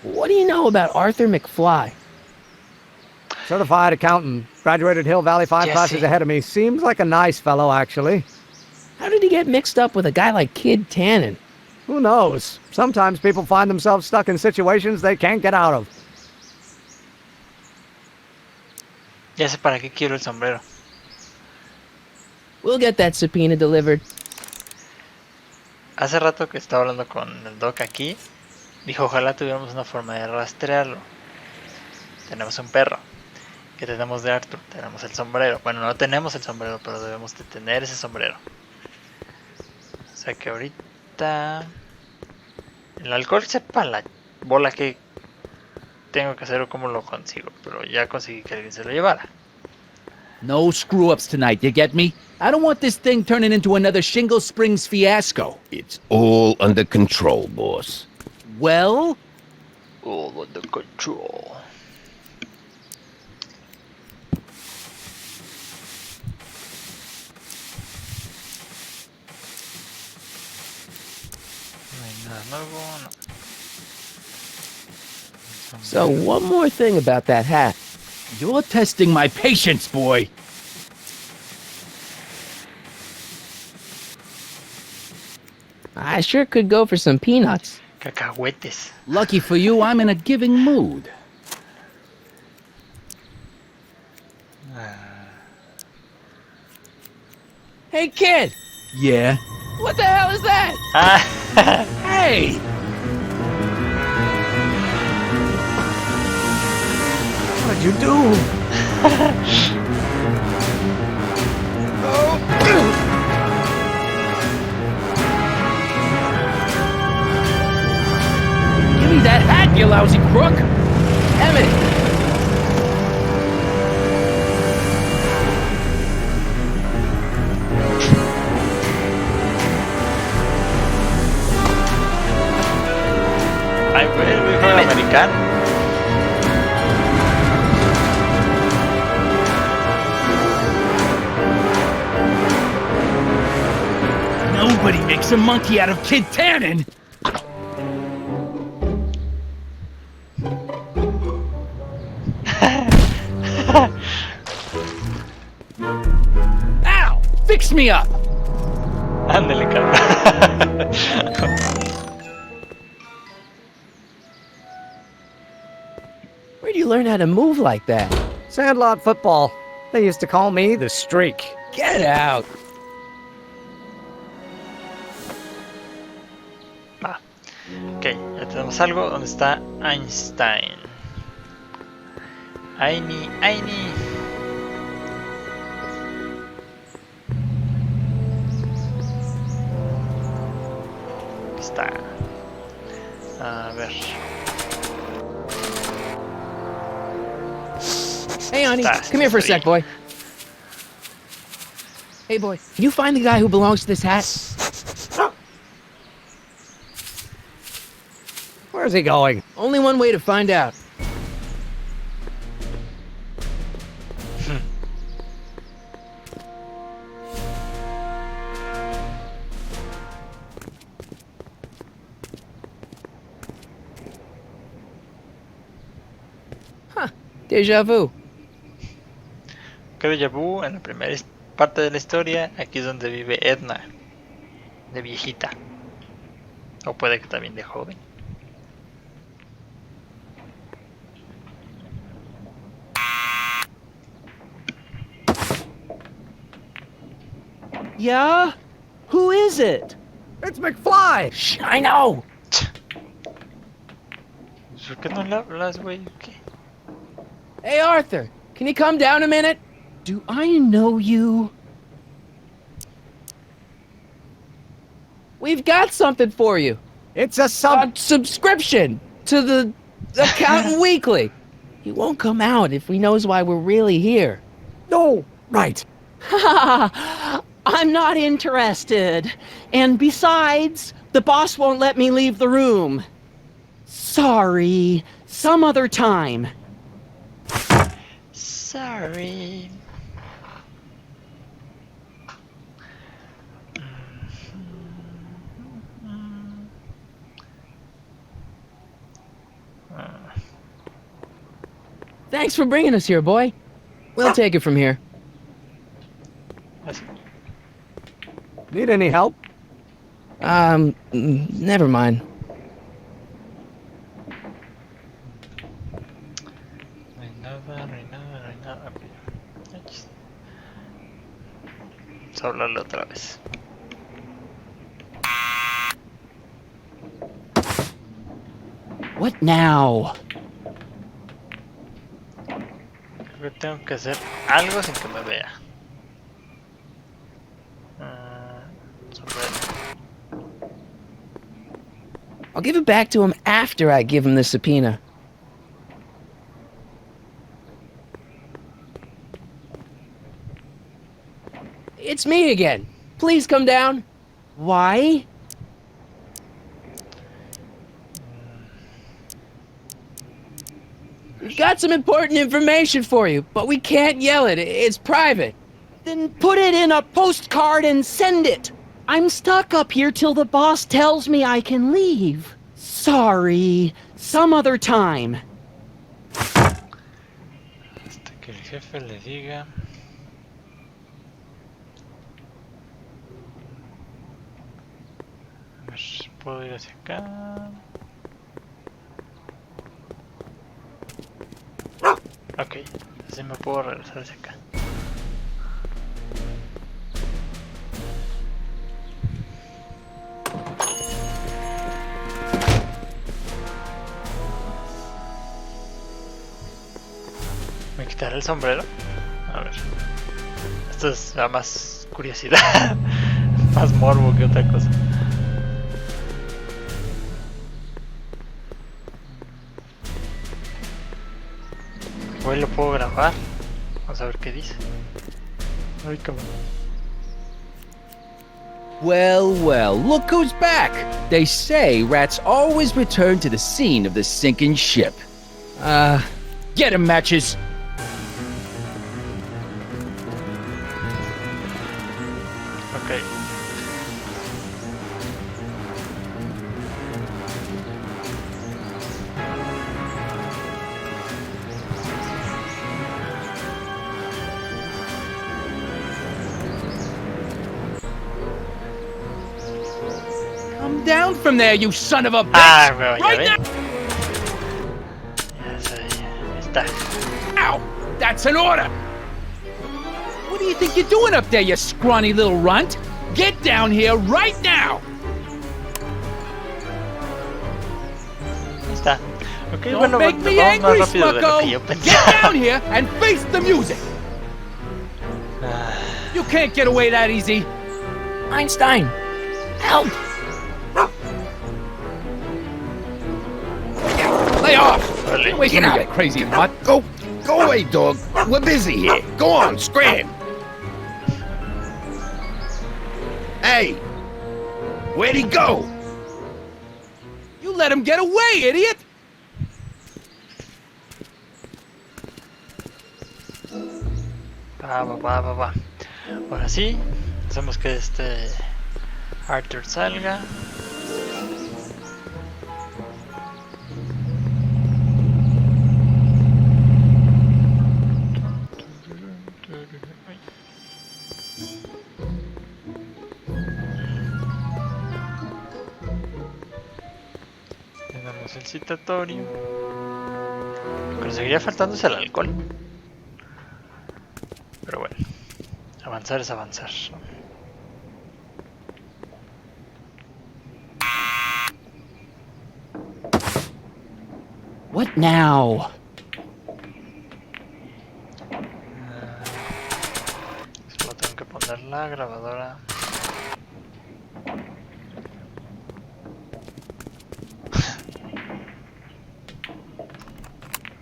Speaker 3: What do you know about Arthur McFly?
Speaker 2: Certified accountant. Graduated Hill Valley 5
Speaker 1: Jesse.
Speaker 2: classes ahead of me. Seems like a nice fellow, actually.
Speaker 3: How did he get mixed up with a guy like Kid Tannen?
Speaker 2: Who knows? Sometimes people find themselves stuck in situations they can't get out of.
Speaker 1: Ya sé para qué quiero el sombrero.
Speaker 3: We'll get that subpoena delivered.
Speaker 1: Hace rato que estaba hablando con el Doc aquí Dijo, ojalá tuviéramos una forma de rastrearlo. Tenemos un perro. ¿Qué tenemos de Arthur? Tenemos el sombrero. Bueno, no tenemos el sombrero, pero debemos de tener ese sombrero. O sea que ahorita... El alcohol sepa la bola que tengo que hacer o cómo lo consigo. Pero ya conseguí que alguien se lo llevara.
Speaker 6: No screw-ups tonight, you get me? I don't want this thing turning into another Shingle Springs fiasco.
Speaker 7: It's all under control, boss.
Speaker 6: Well?
Speaker 1: All under control. No hay nada nuevo, no.
Speaker 3: So, one more thing about that hat.
Speaker 6: You're testing my patience, boy.
Speaker 3: I sure could go for some peanuts.
Speaker 1: Cacahuetes.
Speaker 6: Lucky for you, I'm in a giving mood.
Speaker 3: Hey, kid!
Speaker 6: Yeah?
Speaker 3: What the hell is that?
Speaker 6: Hey!
Speaker 2: What did you do?
Speaker 6: Give me that hat, you lousy crook!
Speaker 3: Emmett!
Speaker 1: Ay, güey, el viejo americano.
Speaker 6: Nobody makes a monkey out of Kid Tannen! Ow! Fix me up!
Speaker 1: Ándale, cabrón.
Speaker 3: Where'd you learn how to move like that?
Speaker 2: Sandlot football. They used to call me the Streak.
Speaker 3: Get out!
Speaker 1: Ok, ya tenemos algo. ¿Dónde está Einstein? Aini. Aquí está. A ver.
Speaker 3: Hey, honey,
Speaker 1: Estás,
Speaker 3: come here for a sec,
Speaker 1: estoy.
Speaker 3: boy. Hey, boy, can you find the guy who belongs to this hat?
Speaker 2: Where's he going?
Speaker 3: Only one way to find out. Huh, déjà vu.
Speaker 1: Que déjà vu en la primera parte de la historia. Aquí es donde vive Edna. De viejita. O puede que también de joven.
Speaker 2: Yeah? Who is it? It's McFly!
Speaker 3: Shh, I know!
Speaker 1: ¿Por qué no le hablas, güey? ¿Qué?
Speaker 3: Hey, Arthur, can you come down a minute? Do I know you? We've got something for you.
Speaker 2: It's a
Speaker 3: A subscription to the Accountant Weekly. He won't come out if he knows why we're really here.
Speaker 2: Oh, right.
Speaker 10: I'm not interested. And besides, the boss won't let me leave the room. Sorry. Some other time.
Speaker 1: Sorry.
Speaker 3: Thanks for bringing us here, boy. We'll take it from here.
Speaker 2: Need any help?
Speaker 3: Never mind.
Speaker 1: No hay nada, no hay nada, no hay nada. Vamos a hablarle otra vez.
Speaker 10: What now?
Speaker 1: Creo que tengo que hacer algo sin que me vea. Sombrero.
Speaker 3: I'll give it back to him after I give him the subpoena. It's me again. Please come down.
Speaker 10: Why?
Speaker 3: We've got some important information for you, but we can't yell it. It's private.
Speaker 10: Then put it in a postcard and send it. I'm stuck up here till the boss tells me I can leave. Sorry. Some other time.
Speaker 1: Hasta que el jefe le diga. A ver, puedo ir hacia acá. Ok, así me puedo regresar hacia acá. Me quitaré el sombrero. A ver. Esto es ya más curiosidad. Más morbo que otra cosa. Hoy lo puedo grabar. Vamos a ver qué dice. Ay, cabrón.
Speaker 6: Well, well, look who's back! They say rats always return to the scene of the sinking ship. Get 'em, Matches!
Speaker 1: Ok.
Speaker 6: Come down from there, you son of a bitch!
Speaker 1: Ah, bueno, ya
Speaker 6: right
Speaker 1: ven.
Speaker 6: now!
Speaker 1: Ya sé, ahí está.
Speaker 6: Ow! That's an order! What do you think you're doing up there, you scrawny little runt? Get down here right now!
Speaker 1: Ahí está. Ok,
Speaker 6: Don't
Speaker 1: bueno,
Speaker 6: make
Speaker 1: vamos
Speaker 6: me
Speaker 1: más
Speaker 6: angry,
Speaker 1: rápido de lo que yo
Speaker 6: Smucko!
Speaker 1: pensaba.
Speaker 6: Get down here and face the music! You can't get away that easy!
Speaker 3: Einstein, help!
Speaker 6: Lay off!
Speaker 1: Órale.
Speaker 6: Get away from me, you crazy nut!
Speaker 7: Go away, dog. We're busy here. Go on, scram. Hey, where'd he go?
Speaker 6: You let him get away, idiot!
Speaker 1: Va. Ahora sí, hacemos que Arthur salga. Tenemos el citatorio. Lo que nos seguiría faltando es el alcohol. Pero bueno, avanzar es avanzar.
Speaker 10: What now?
Speaker 1: Solo tengo que poner la grabadora.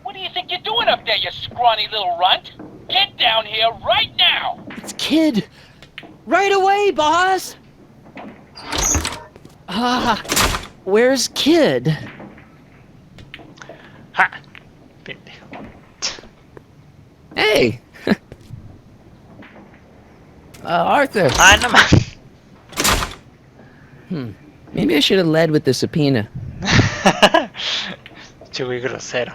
Speaker 6: What do you think you're doing up there, you scrawny little runt? Get down here right now!
Speaker 10: It's Kid. Right away, boss. Where's Kid?
Speaker 1: ¡Ja! Pendejo.
Speaker 3: Hey! Arthur.
Speaker 1: ¡Ah, no más!
Speaker 3: Maybe I should have led with the subpoena.
Speaker 1: Chuy grosero.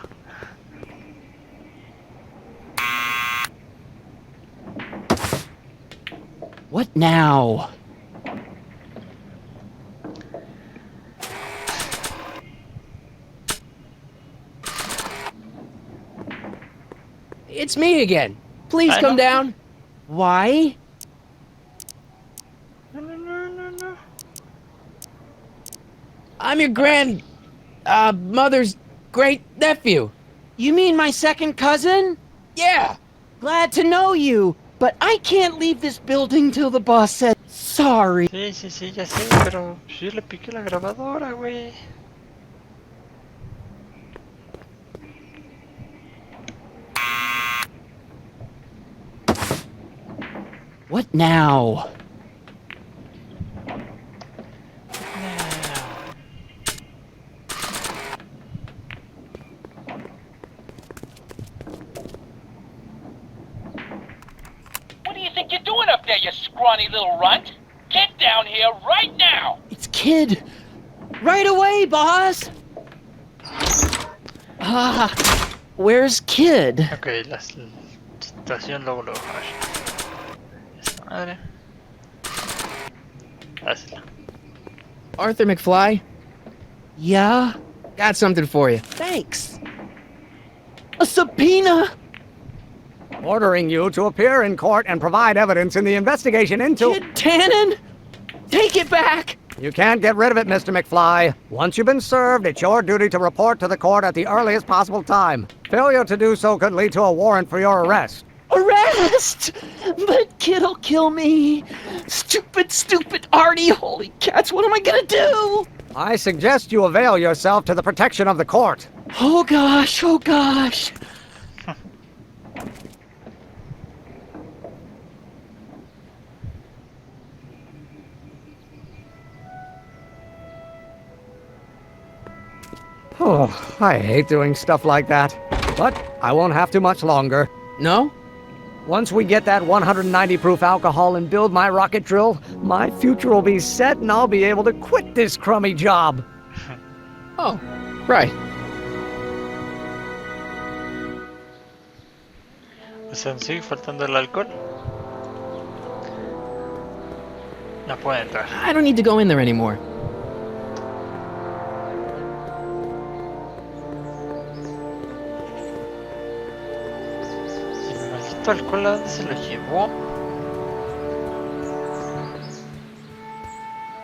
Speaker 10: What now?
Speaker 3: It's me again. Please
Speaker 1: I
Speaker 3: come
Speaker 1: know.
Speaker 3: down.
Speaker 10: Why?
Speaker 1: No.
Speaker 3: I'm your grand... Mother's great nephew.
Speaker 10: You mean my second cousin?
Speaker 3: Yeah.
Speaker 10: Glad to know you, but I can't leave this building till the boss says sorry.
Speaker 1: Sí, ya sé, pero yo le piqué la grabadora, güey.
Speaker 10: What now?
Speaker 11: What do you think you're doing up there, you scrawny little runt? Get down here right now!
Speaker 10: It's Kid. Right away, boss. Where's Kid?
Speaker 1: Ok, la situación luego. A ver. Esta madre. Hazla.
Speaker 3: Arthur McFly,
Speaker 10: Yeah?
Speaker 3: got something for you.
Speaker 10: Thanks. A subpoena?
Speaker 2: Ordering you to appear in court and provide evidence in the investigation into...
Speaker 10: Kid Tannen? Take it back!
Speaker 2: You can't get rid of it, Mr. McFly. Once you've been served, it's your duty to report to the court at the earliest possible time. Failure to do so could lead to a warrant for your arrest.
Speaker 10: Arrest! But Kid'll kill me. Stupid Artie. Holy cats, what am I gonna do?
Speaker 2: I suggest you avail yourself to the protection of the court.
Speaker 10: Oh gosh.
Speaker 2: Oh, I hate doing stuff like that. But I won't have to much longer.
Speaker 3: No?
Speaker 2: Once we get that 190 proof alcohol and build my rocket drill, my future will be set and I'll be able to quit this crummy job.
Speaker 3: Oh, right.
Speaker 1: O sea, sigue faltando el alcohol. No puede entrar.
Speaker 3: I don't need to go in there anymore.
Speaker 1: ¿Y el maldito alcohol a dónde se lo llevó?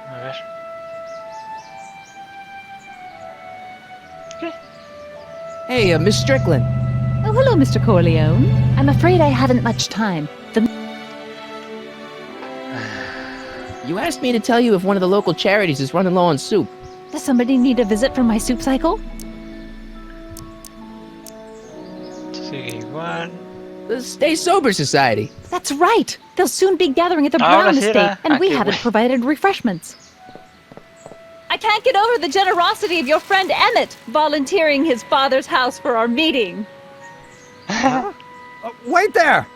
Speaker 1: A ver. ¿Qué?
Speaker 3: Hey, Miss Strickland.
Speaker 5: Oh, hello, Mr. Corleone. I'm afraid I haven't much time.
Speaker 3: You asked me to tell you if one of the local charities is running low on soup.
Speaker 5: Does somebody need a visit from my soup cycle?
Speaker 1: Sigue igual.
Speaker 3: The Stay Sober Society.
Speaker 5: That's right. They'll soon be gathering at the
Speaker 1: Ahora
Speaker 5: Brown
Speaker 1: sí
Speaker 5: estate,
Speaker 1: era.
Speaker 5: and we
Speaker 1: Qué
Speaker 5: haven't
Speaker 1: bueno.
Speaker 5: provided refreshments. I can't get over the generosity of your friend Emmett volunteering his father's house for our meeting.
Speaker 2: Wait there!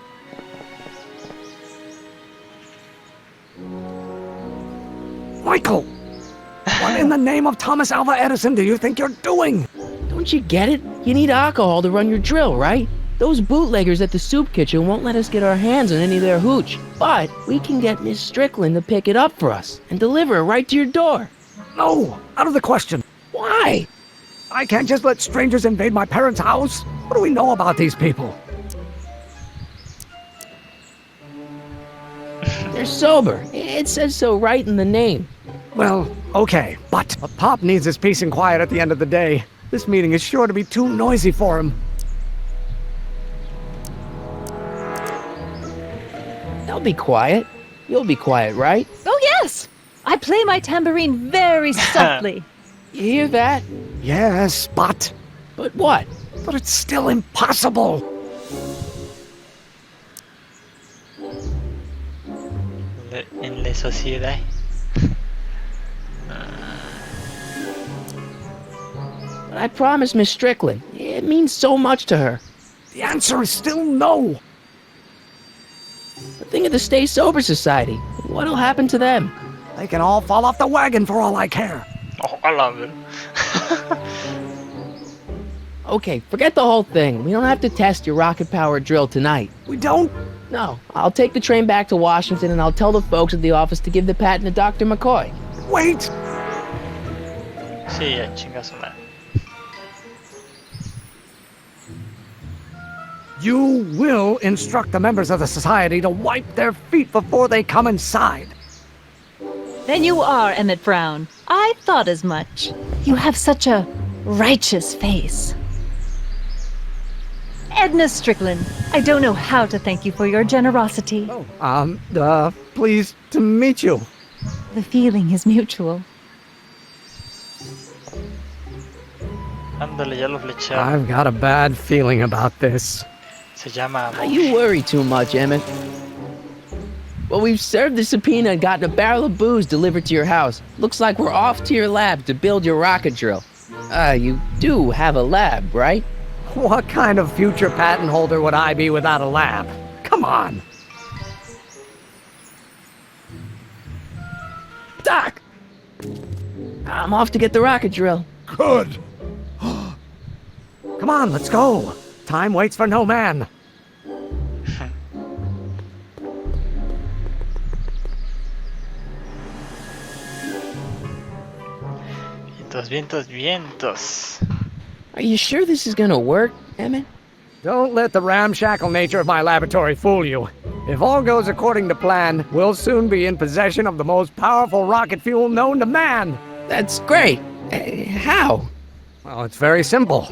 Speaker 2: Michael! What in the name of Thomas Alva Edison do you think you're doing?
Speaker 3: Don't you get it? You need alcohol to run your drill, right? Those bootleggers at the soup kitchen won't let us get our hands on any of their hooch. But we can get Miss Strickland to pick it up for us and deliver it right to your door.
Speaker 2: No, out of the question.
Speaker 3: Why?
Speaker 2: I can't just let strangers invade my parents' house. What do we know about these people?
Speaker 3: They're sober. It says so right in the name.
Speaker 2: Well, okay, but a Pop needs his peace and quiet at the end of the day. This meeting is sure to be too noisy for him.
Speaker 3: They'll be quiet. You'll be quiet, right?
Speaker 5: Oh, yes! I play my tambourine very softly.
Speaker 3: You hear that?
Speaker 2: Yes, but
Speaker 3: But what?
Speaker 2: But it's still impossible.
Speaker 1: En la sociedad.
Speaker 3: But I promised Miss Strickland. It means so much to her.
Speaker 2: The answer is still no.
Speaker 3: But think of the Stay Sober Society. What'll happen to them?
Speaker 2: They can all fall off the wagon for all I care.
Speaker 1: Ojalá, ver.
Speaker 3: Okay, forget the whole thing. We don't have to test your rocket-powered drill tonight.
Speaker 2: We don't?
Speaker 3: No. I'll take the train back to Washington and I'll tell the folks at the office to give the patent to Dr. McCoy.
Speaker 2: Wait!
Speaker 1: Sí, ya chinga su madre.
Speaker 2: You will instruct the members of the society to wipe their feet before they come inside.
Speaker 5: Then you are Emmett Brown. I thought as much. You have such a righteous face. Edna Strickland, I don't know how to thank you for your generosity.
Speaker 2: Pleased to meet you.
Speaker 5: The feeling is mutual.
Speaker 1: Ándale, ya lo flecharon.
Speaker 2: I've got a bad feeling about this.
Speaker 1: Se llama amor.
Speaker 3: You worry too much, Emmett. Well, we've served the subpoena and gotten a barrel of booze delivered to your house. Looks like we're off to your lab to build your rocket drill. You do have a lab, right?
Speaker 2: What kind of future patent holder would I be without a lab? Come on.
Speaker 3: Doc! I'm off to get the rocket drill.
Speaker 4: Good.
Speaker 2: Come on, let's go. Time waits for no man.
Speaker 1: Vientos, vientos, vientos.
Speaker 3: Are you sure this is gonna work, Emmett?
Speaker 2: Don't let the ramshackle nature of my laboratory fool you. If all goes according to plan, we'll soon be in possession of the most powerful rocket fuel known to man.
Speaker 3: That's great. How?
Speaker 2: Well, it's very simple.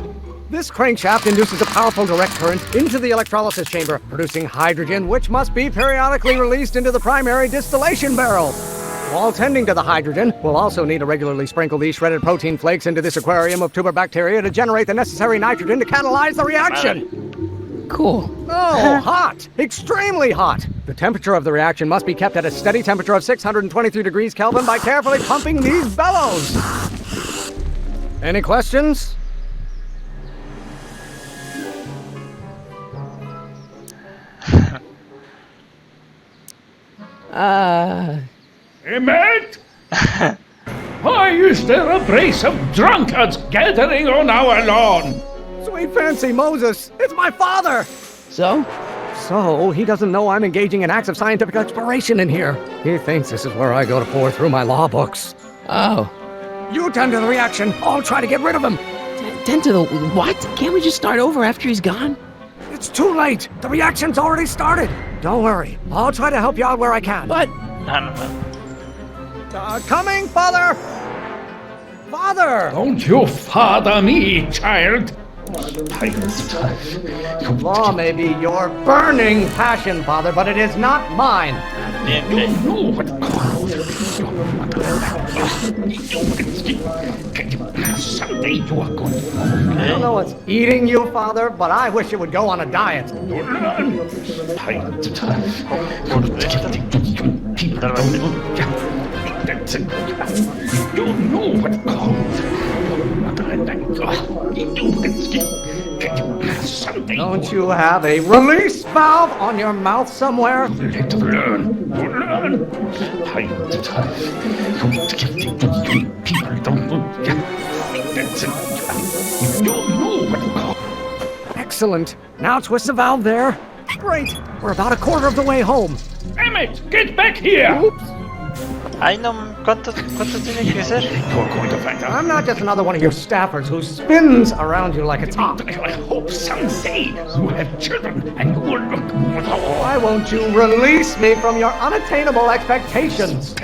Speaker 2: This crankshaft induces a powerful direct current into the electrolysis chamber, producing hydrogen, which must be periodically released into the primary distillation barrel. While tending to the hydrogen, we'll also need to regularly sprinkle these shredded protein flakes into this aquarium of tuber bacteria to generate the necessary nitrogen to catalyze the reaction.
Speaker 3: Cool.
Speaker 2: Oh, hot! Extremely hot! The temperature of the reaction must be kept at a steady temperature of 623 degrees Kelvin by carefully pumping these bellows. Any questions?
Speaker 9: Emmett? Why is there a brace of drunkards gathering on our lawn?
Speaker 2: Sweet fancy Moses, it's my father!
Speaker 3: So?
Speaker 2: So, he doesn't know I'm engaging in acts of scientific exploration in here. He thinks this is where I go to pour through my law books.
Speaker 3: Oh.
Speaker 2: You tend to the reaction, I'll try to get rid of him.
Speaker 3: Tend to the what? Can't we just start over after he's gone?
Speaker 2: It's too late. The reaction's already started. Don't worry, I'll try to help you out where I can.
Speaker 3: But...
Speaker 2: Coming, father! Father!
Speaker 9: Don't you father me, child!
Speaker 2: Law may be your burning passion, father, but it is not mine.
Speaker 9: Someday you are going to...
Speaker 2: I don't know what's eating you, father, but I wish you would go on a diet. Don't you have a release valve on your mouth somewhere? Excellent. Now twist the valve there. Great. We're about a quarter of the way home.
Speaker 9: Emmett, get back here!
Speaker 2: Oops.
Speaker 1: Ay, no, ¿cuánto tiene que ser?
Speaker 2: I'm not just another one of your staffers who spins around you like a top.
Speaker 9: I hope someday you have children and you will look...
Speaker 2: Why won't you release me from your unattainable expectations?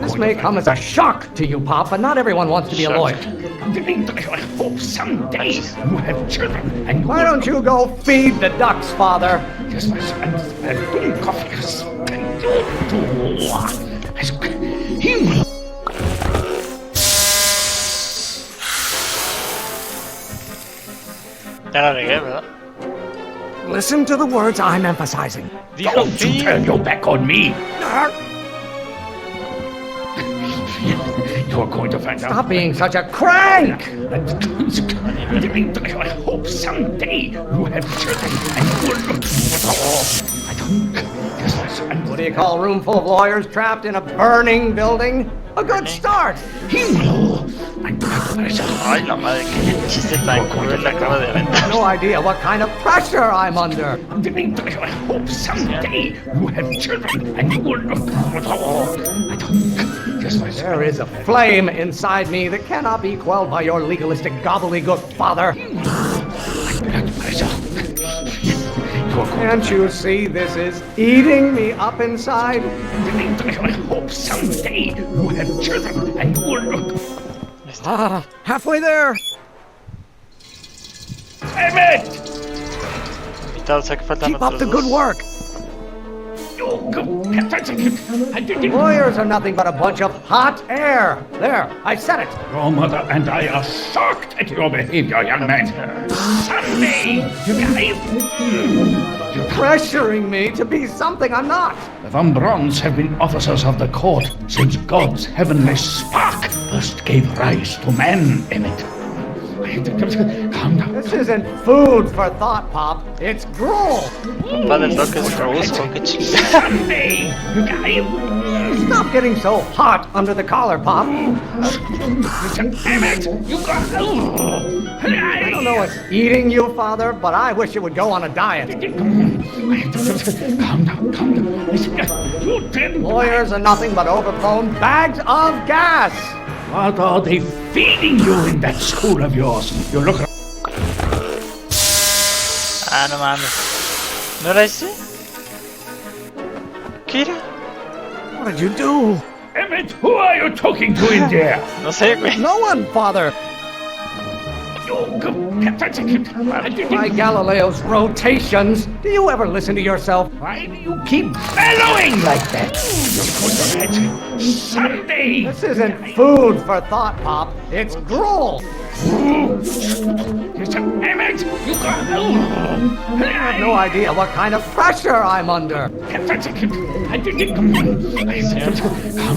Speaker 2: This may come as a shock to you, Pop, but not everyone wants to be a lawyer.
Speaker 9: I hope someday you have children and...
Speaker 2: Why don't you go feed the ducks, Father?
Speaker 9: Yes, my son, and bring coffee.
Speaker 1: Ya la regué, ¿verdad?
Speaker 2: Listen to the words I'm emphasizing.
Speaker 9: Don't you turn your back on me! You're going to find out.
Speaker 2: Stop being such a crank!
Speaker 9: I hope someday you have children and you will look... I don't... Yes, my son.
Speaker 2: What do you call a room full of lawyers trapped in a burning building? A good start!
Speaker 1: Ay, la madre, qué chiste tan cruel le acaba de aventar.
Speaker 2: No idea what kind of pressure I'm under.
Speaker 9: I hope someday you have children and you will look... I don't... Yes, my son.
Speaker 2: There is a flame inside me that cannot be quelled by your legalistic gobbledygook, Father. Can't you see this is eating me up inside?
Speaker 9: I hope someday you have children and you will...
Speaker 2: Ah, halfway there.
Speaker 9: Emmett!
Speaker 1: Invitados, aquí faltan
Speaker 2: Keep up the
Speaker 1: otros
Speaker 2: good
Speaker 1: dos.
Speaker 2: work. Lawyers are nothing but a bunch of hot air. There, I said it.
Speaker 9: Your mother and I are shocked at your behavior, young man. Someday,
Speaker 2: You're pressuring me to be something I'm not.
Speaker 9: the Von Brauns have been officers of the court since God's heavenly spark first gave rise to man, Emmett. Calm down.
Speaker 2: This isn't food for thought, Pop. It's gruel.
Speaker 1: Papá del Doc es grosso, qué chido.
Speaker 9: Someday,
Speaker 2: Stop getting so hot under the collar, Pop.
Speaker 9: Emmett, you got...
Speaker 2: I don't know what's eating you, Father, but I wish you would go on a diet.
Speaker 9: Calm down, calm down. You didn't...
Speaker 2: Lawyers are nothing but overgrown bags of gas.
Speaker 9: What are they feeding you in that school of yours? You look...
Speaker 1: Ah, no mames. ¿No era ese? ¿Qué era?
Speaker 2: What did you do?
Speaker 9: Emmett, who are you talking to in there?
Speaker 1: No sé, güey.
Speaker 2: No one, Father. By Galileo's rotations, do you ever listen to yourself?
Speaker 9: Why do you keep bellowing like that? Someday...
Speaker 2: This isn't food for thought, Pop. It's gruel.
Speaker 9: Emmett, you got...
Speaker 2: I have no idea what kind of pressure I'm under.
Speaker 9: Calm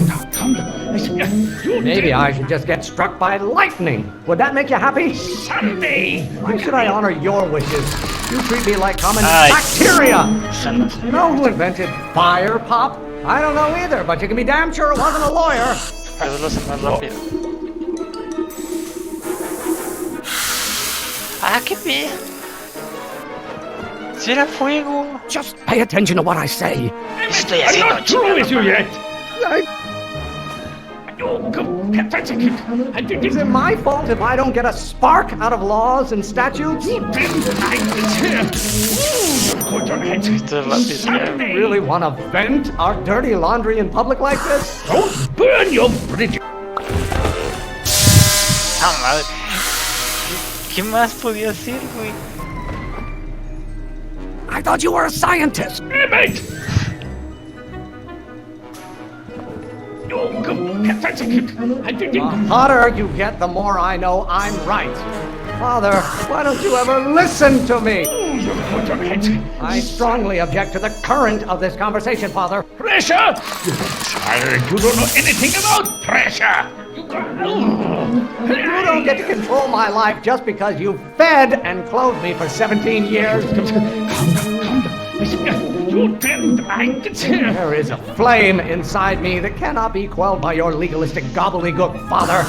Speaker 9: down, calm down.
Speaker 2: Maybe I should just get struck by lightning. Would that make you happy?
Speaker 9: Someday...
Speaker 2: Why should I honor your wishes? You treat me like common
Speaker 1: Ay.
Speaker 2: bacteria. You know who invented fire, Pop? I don't know either, but you can be damn sure it wasn't a lawyer.
Speaker 1: Pero lo hace más rápido. Ah, qué pe. Si era fuego.
Speaker 2: Just pay attention to what I say.
Speaker 1: Estoy
Speaker 9: I'm
Speaker 1: haciendo
Speaker 9: not through with you yet.
Speaker 2: Is it my fault if I don't get a spark out of laws and statutes?
Speaker 9: You didn't like it here. Put your head.
Speaker 1: Esto es rápido.
Speaker 2: You really want to vent our dirty laundry in public like this?
Speaker 9: Don't burn your bridges.
Speaker 1: Ah, madre. ¿Qué más podía decir, güey?
Speaker 2: I thought you were a scientist.
Speaker 9: Emmett!
Speaker 2: The hotter you get, the more I know I'm right. Father, why don't you ever listen to me?
Speaker 9: Put your head.
Speaker 2: I strongly object to the current of this conversation, Father.
Speaker 9: Pressure! Child, you don't know anything about pressure! You
Speaker 2: don't get to control my life just because you fed and clothed me for 17 years.
Speaker 9: Calm down, calm down. You didn't like it here.
Speaker 2: There is a flame inside me that cannot be quelled by your legalistic gobbledygook, Father.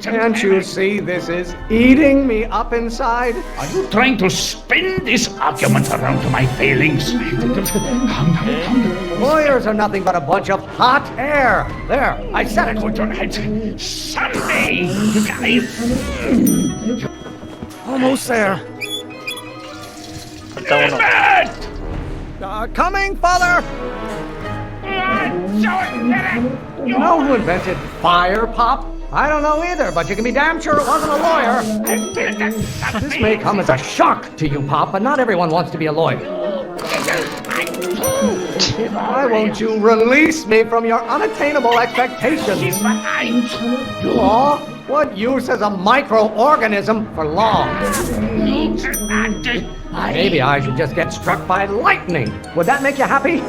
Speaker 2: Can't you see this is eating me up inside?
Speaker 9: Are you trying to spin this argument around to my failings? Calm down, calm down.
Speaker 2: Lawyers are nothing but a bunch of hot air. There, I said it.
Speaker 9: Put your head. Someday, you guys.
Speaker 2: Almost there.
Speaker 9: Emmett!
Speaker 2: Coming, Father! You know who invented fire, Pop? I don't know either, but you can be damn sure it wasn't a lawyer. This may come as a shock to you, Pop, but not everyone wants to be a lawyer. Why won't you release me from your unattainable expectations? Law? What use is a microorganism for law? Maybe I should just get struck by lightning. Would that make you happy?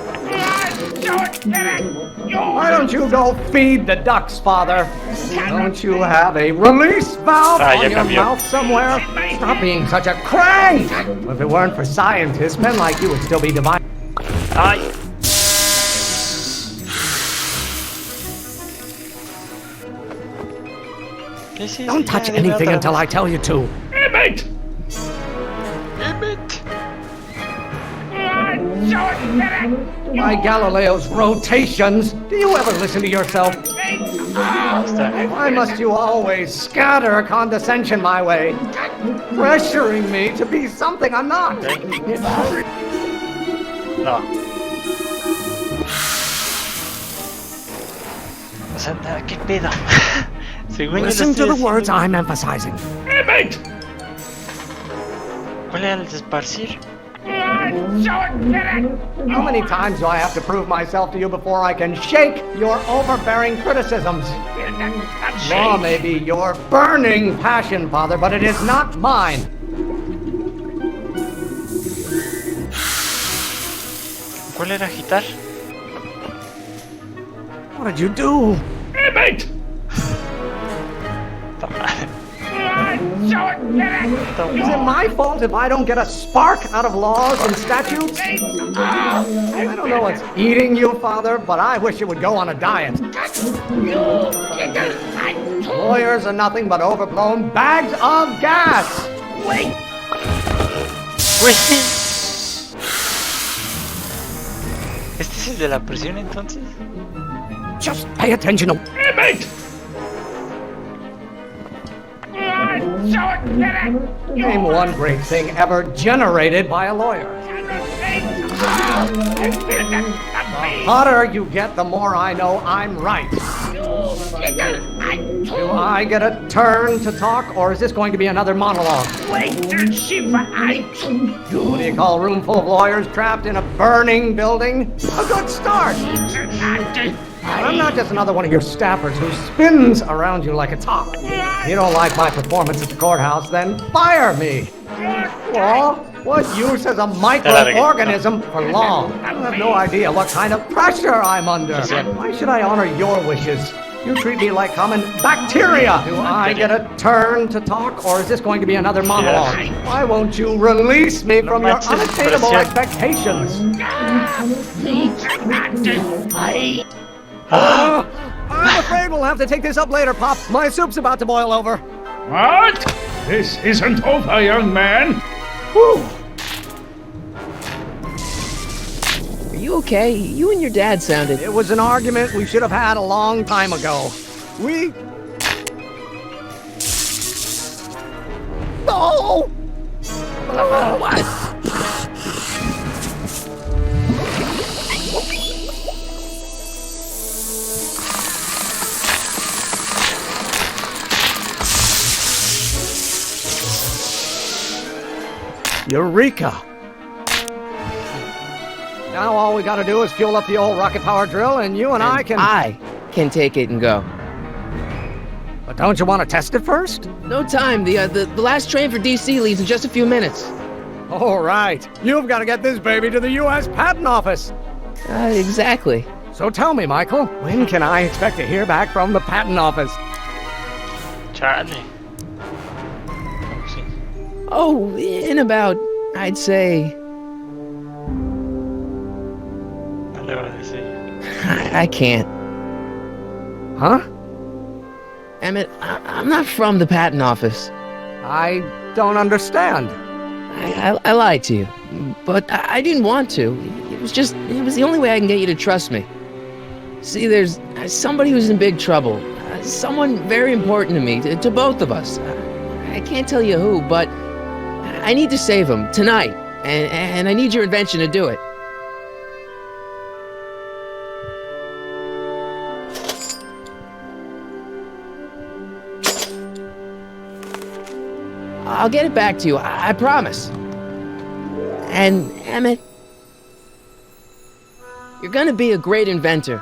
Speaker 2: Why don't you go feed the ducks, Father? Don't you have a release valve on your mouth somewhere? Stop being such a crank! If it weren't for scientists, men like you would still be divine.
Speaker 1: Ay.
Speaker 2: Don't touch anything until I tell you to.
Speaker 9: Emmett!
Speaker 1: Emmett.
Speaker 2: By Galileo's rotations, do you ever listen to yourself? Why must you always scatter condescension my way, pressuring me to be something I'm not?
Speaker 1: No. O sea, ¿qué pedo? Según
Speaker 2: Listen to the words I'm emphasizing.
Speaker 9: Mate!
Speaker 1: ¿Cuál era el de esparcir?
Speaker 2: How many times do I have to prove myself to you before I can shake your overbearing criticisms? Law may be your burning passion, Father, but it is not mine.
Speaker 1: ¿Cuál era agitar?
Speaker 2: What did you do?
Speaker 9: Mate!
Speaker 2: Is it my fault if I don't get a spark out of laws and statutes? I don't know what's eating you, Father, but I wish you would go on a diet. Lawyers are nothing but overblown bags of gas!
Speaker 1: Wait. ¿Este es el de la presión entonces?
Speaker 2: Just pay attention to...
Speaker 9: Mate!
Speaker 2: Name one great thing ever generated by a lawyer. The hotter you get, the more I know I'm right. Do I get a turn to talk, or is this going to be another monologue? What do you call a room full of lawyers trapped in a burning building? A good start! I'm not just another one of your staffers who spins around you like a top. If you don't like my performance at the courthouse, then fire me. Law? What use is a microorganism for law? I have no idea what kind of pressure I'm under. Why should I honor your wishes? You treat me like common bacteria. Do I get a turn to talk, or is this going to be another monologue? Why won't you release me from your unattainable expectations? I'm afraid we'll have to take this up later, Pop. My soup's about to boil over.
Speaker 9: What? This isn't over, young man.
Speaker 3: Whew. Are you okay? You and your dad sounded...
Speaker 2: It was an argument we should have had a long time ago. We... No!
Speaker 3: What?
Speaker 2: Eureka! Now all we gotta do is fuel up the old rocket power drill and you and I can
Speaker 3: take it and go.
Speaker 2: But don't you want to test it first?
Speaker 3: No time. The last train for DC leaves in just a few minutes.
Speaker 2: All right. You've got to get this baby to the U.S. Patent Office.
Speaker 3: Exactly.
Speaker 2: So tell me, Michael, when can I expect to hear back from the Patent Office?
Speaker 1: Charlie.
Speaker 3: Oh, in about, I'd say... I can't.
Speaker 2: Huh?
Speaker 3: Emmett, I'm not from the patent office.
Speaker 2: I don't understand.
Speaker 3: I lied to you, but I didn't want to. It was the only way I can get you to trust me. See, there's somebody who's in big trouble. Someone very important to me, to both of us. I can't tell you who, but I need to save him tonight, and I need your invention to do it. I'll get it back to you, I promise. And, Emmett, you're gonna be a great inventor.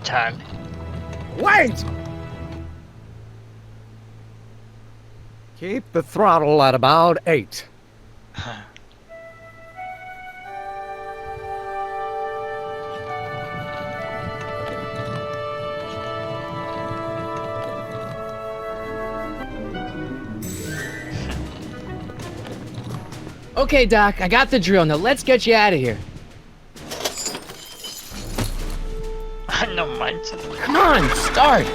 Speaker 1: Charlie.
Speaker 2: Wait! Keep the throttle at about 8.
Speaker 3: Okay, Doc, I got the drill. Now let's get you out of here.
Speaker 1: No manches.
Speaker 3: Come on, start.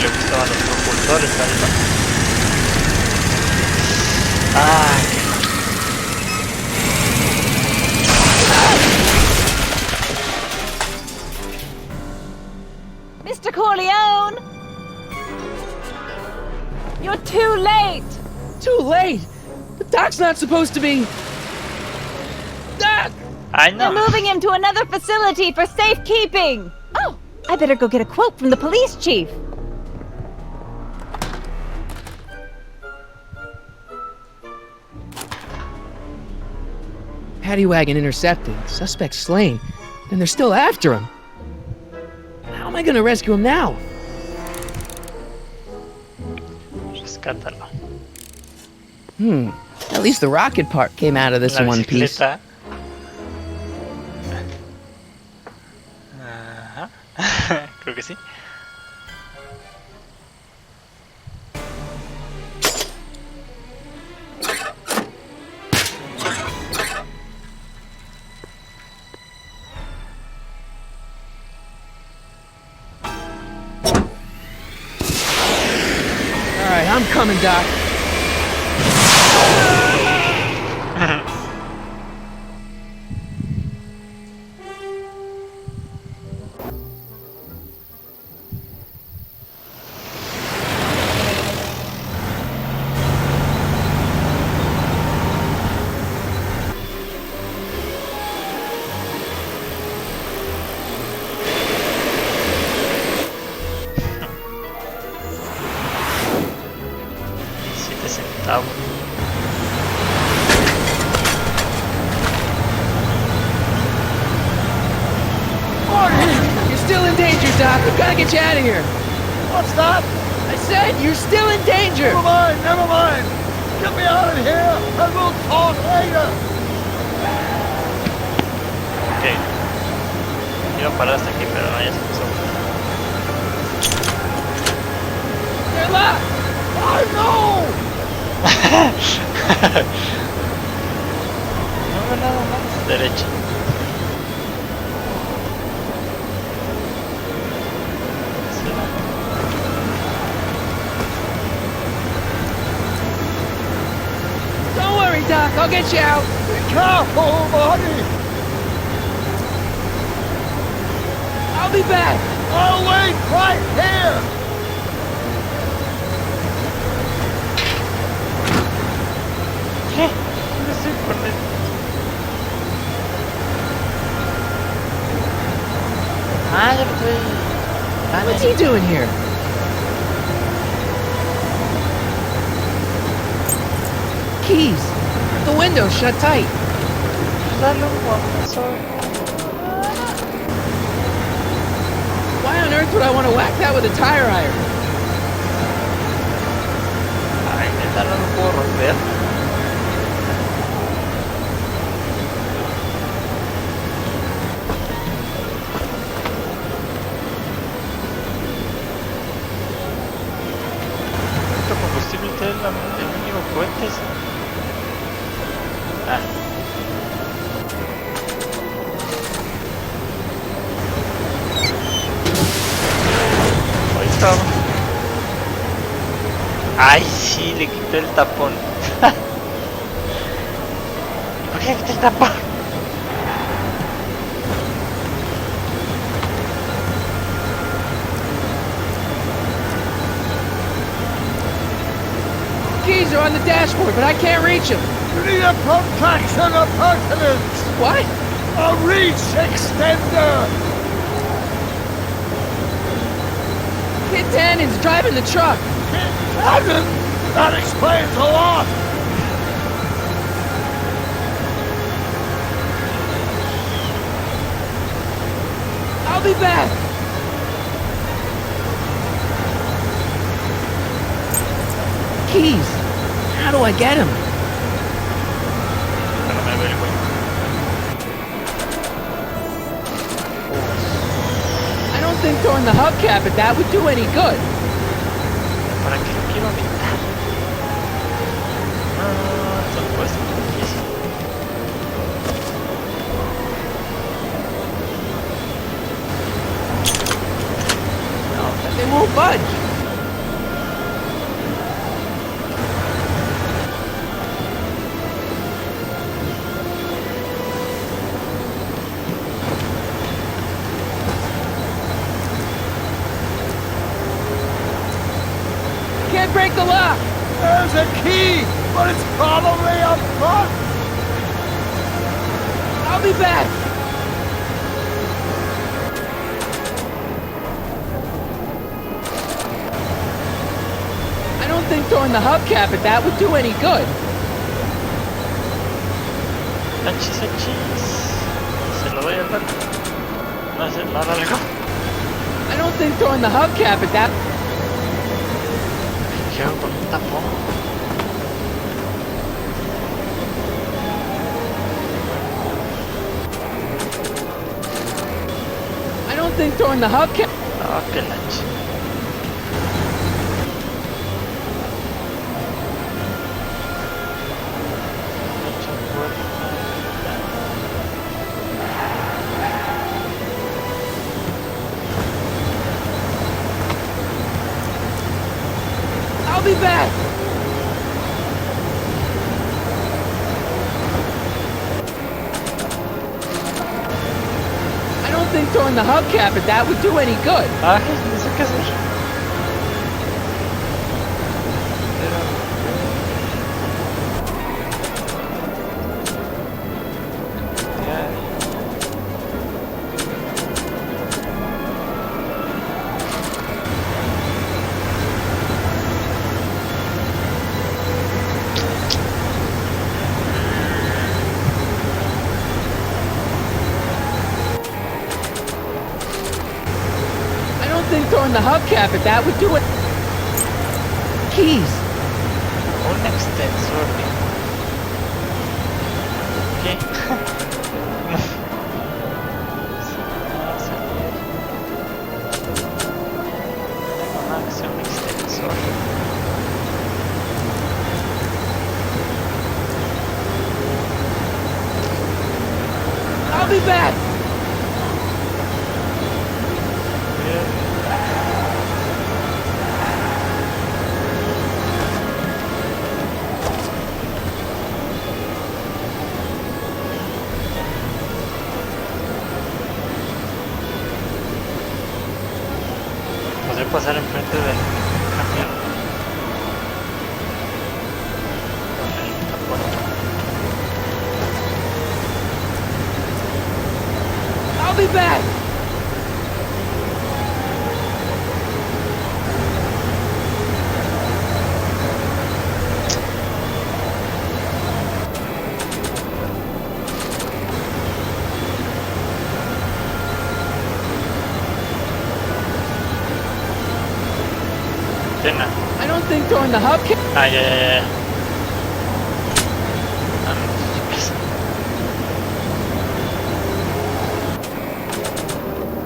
Speaker 1: le gustaban los propulsores a esta. Ah,
Speaker 5: Mr. Corleone! You're too late!
Speaker 3: Too late? The doc's not supposed to be... Ah!
Speaker 1: I know.
Speaker 5: They're moving him to another facility for safekeeping! Oh, I better go get a quote from the police chief.
Speaker 3: Paddy wagon intercepted, suspect slain, and they're still after him. How am I gonna rescue him now?
Speaker 1: Rescátalo.
Speaker 3: At least the rocket part came out of this
Speaker 1: La
Speaker 3: in one piece.
Speaker 1: bicicleta. Ajá. Creo que sí.
Speaker 3: Alright, I'm coming, Doc.
Speaker 1: Centavos.
Speaker 3: You're still in danger, Doc. I've gotta get you out of here.
Speaker 4: What's that?
Speaker 3: I said you're still in danger.
Speaker 4: Never mind, never mind. Get me out of here and we'll talk later.
Speaker 1: Ok. Quiero parar hasta aquí, pero no, ya se pasó.
Speaker 3: They're locked.
Speaker 4: I know.
Speaker 1: No, nada más. Derecha.
Speaker 3: Don't worry, Doc. I'll get you out.
Speaker 4: Be careful, buddy.
Speaker 3: I'll be back.
Speaker 4: I'll wait right here.
Speaker 1: No sé por qué. Ah, ya lo estoy.
Speaker 3: What's he doing here? Keys. The window's shut tight.
Speaker 1: Dale un guapazo.
Speaker 3: Why on earth would I want to whack that with a tire iron?
Speaker 1: Ay, neta, no lo puedo romper. Esto combustible es el único puente. Ah. Ahí está. Ay, sí, le quité el tapón. ¿Por qué le quité el tapón?
Speaker 3: Keys are on the dashboard, but I can't reach them.
Speaker 4: You need a protraction of pertinence.
Speaker 3: What?
Speaker 4: A reach extender.
Speaker 3: Kid Tannen's driving the truck.
Speaker 4: Cannon? That explains a lot.
Speaker 3: I'll be back. Keys. How do I get him? I don't think throwing the hubcap at that would do any good.
Speaker 1: ¿Para qué lo quiero aventar? Ah, esto no puede ser difícil.
Speaker 3: They won't budge.
Speaker 4: the key, but it's probably up front.
Speaker 3: I'll be back! I don't think throwing the hubcap at that would do any good.
Speaker 1: Achis, achis. Se lo doy al barco. No hace nada algo.
Speaker 3: I don't think throwing the hubcap at that...
Speaker 1: ¿Qué hago con un tapón?
Speaker 3: I don't think throwing the hubcap...
Speaker 1: Ah, qué lancha.
Speaker 3: I'll be back! I don't think throwing the hubcap at that would do any good.
Speaker 1: Ay, no sé qué hacer.
Speaker 3: Throwing the hubcap at that would do it. Keys.
Speaker 1: Un extensor. ¿Qué? Un extensor.
Speaker 3: I'll be back.
Speaker 1: Pasar enfrente del camión con el tapón.
Speaker 3: I'll be back. I don't think throwing the hubcap...
Speaker 1: Ah, ya.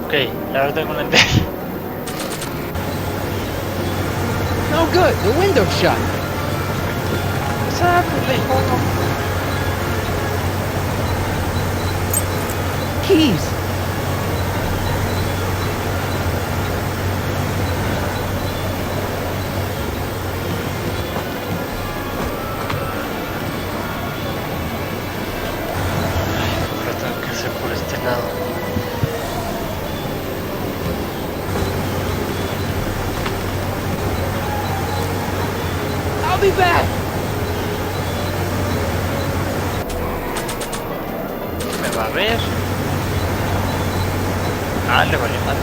Speaker 1: Ok, ahora tengo una idea.
Speaker 3: No good, the window's shut.
Speaker 1: What's happening?
Speaker 3: Keys.
Speaker 1: Por este lado.
Speaker 3: I'll be back.
Speaker 1: Me va a ver. Ah, le valió mal.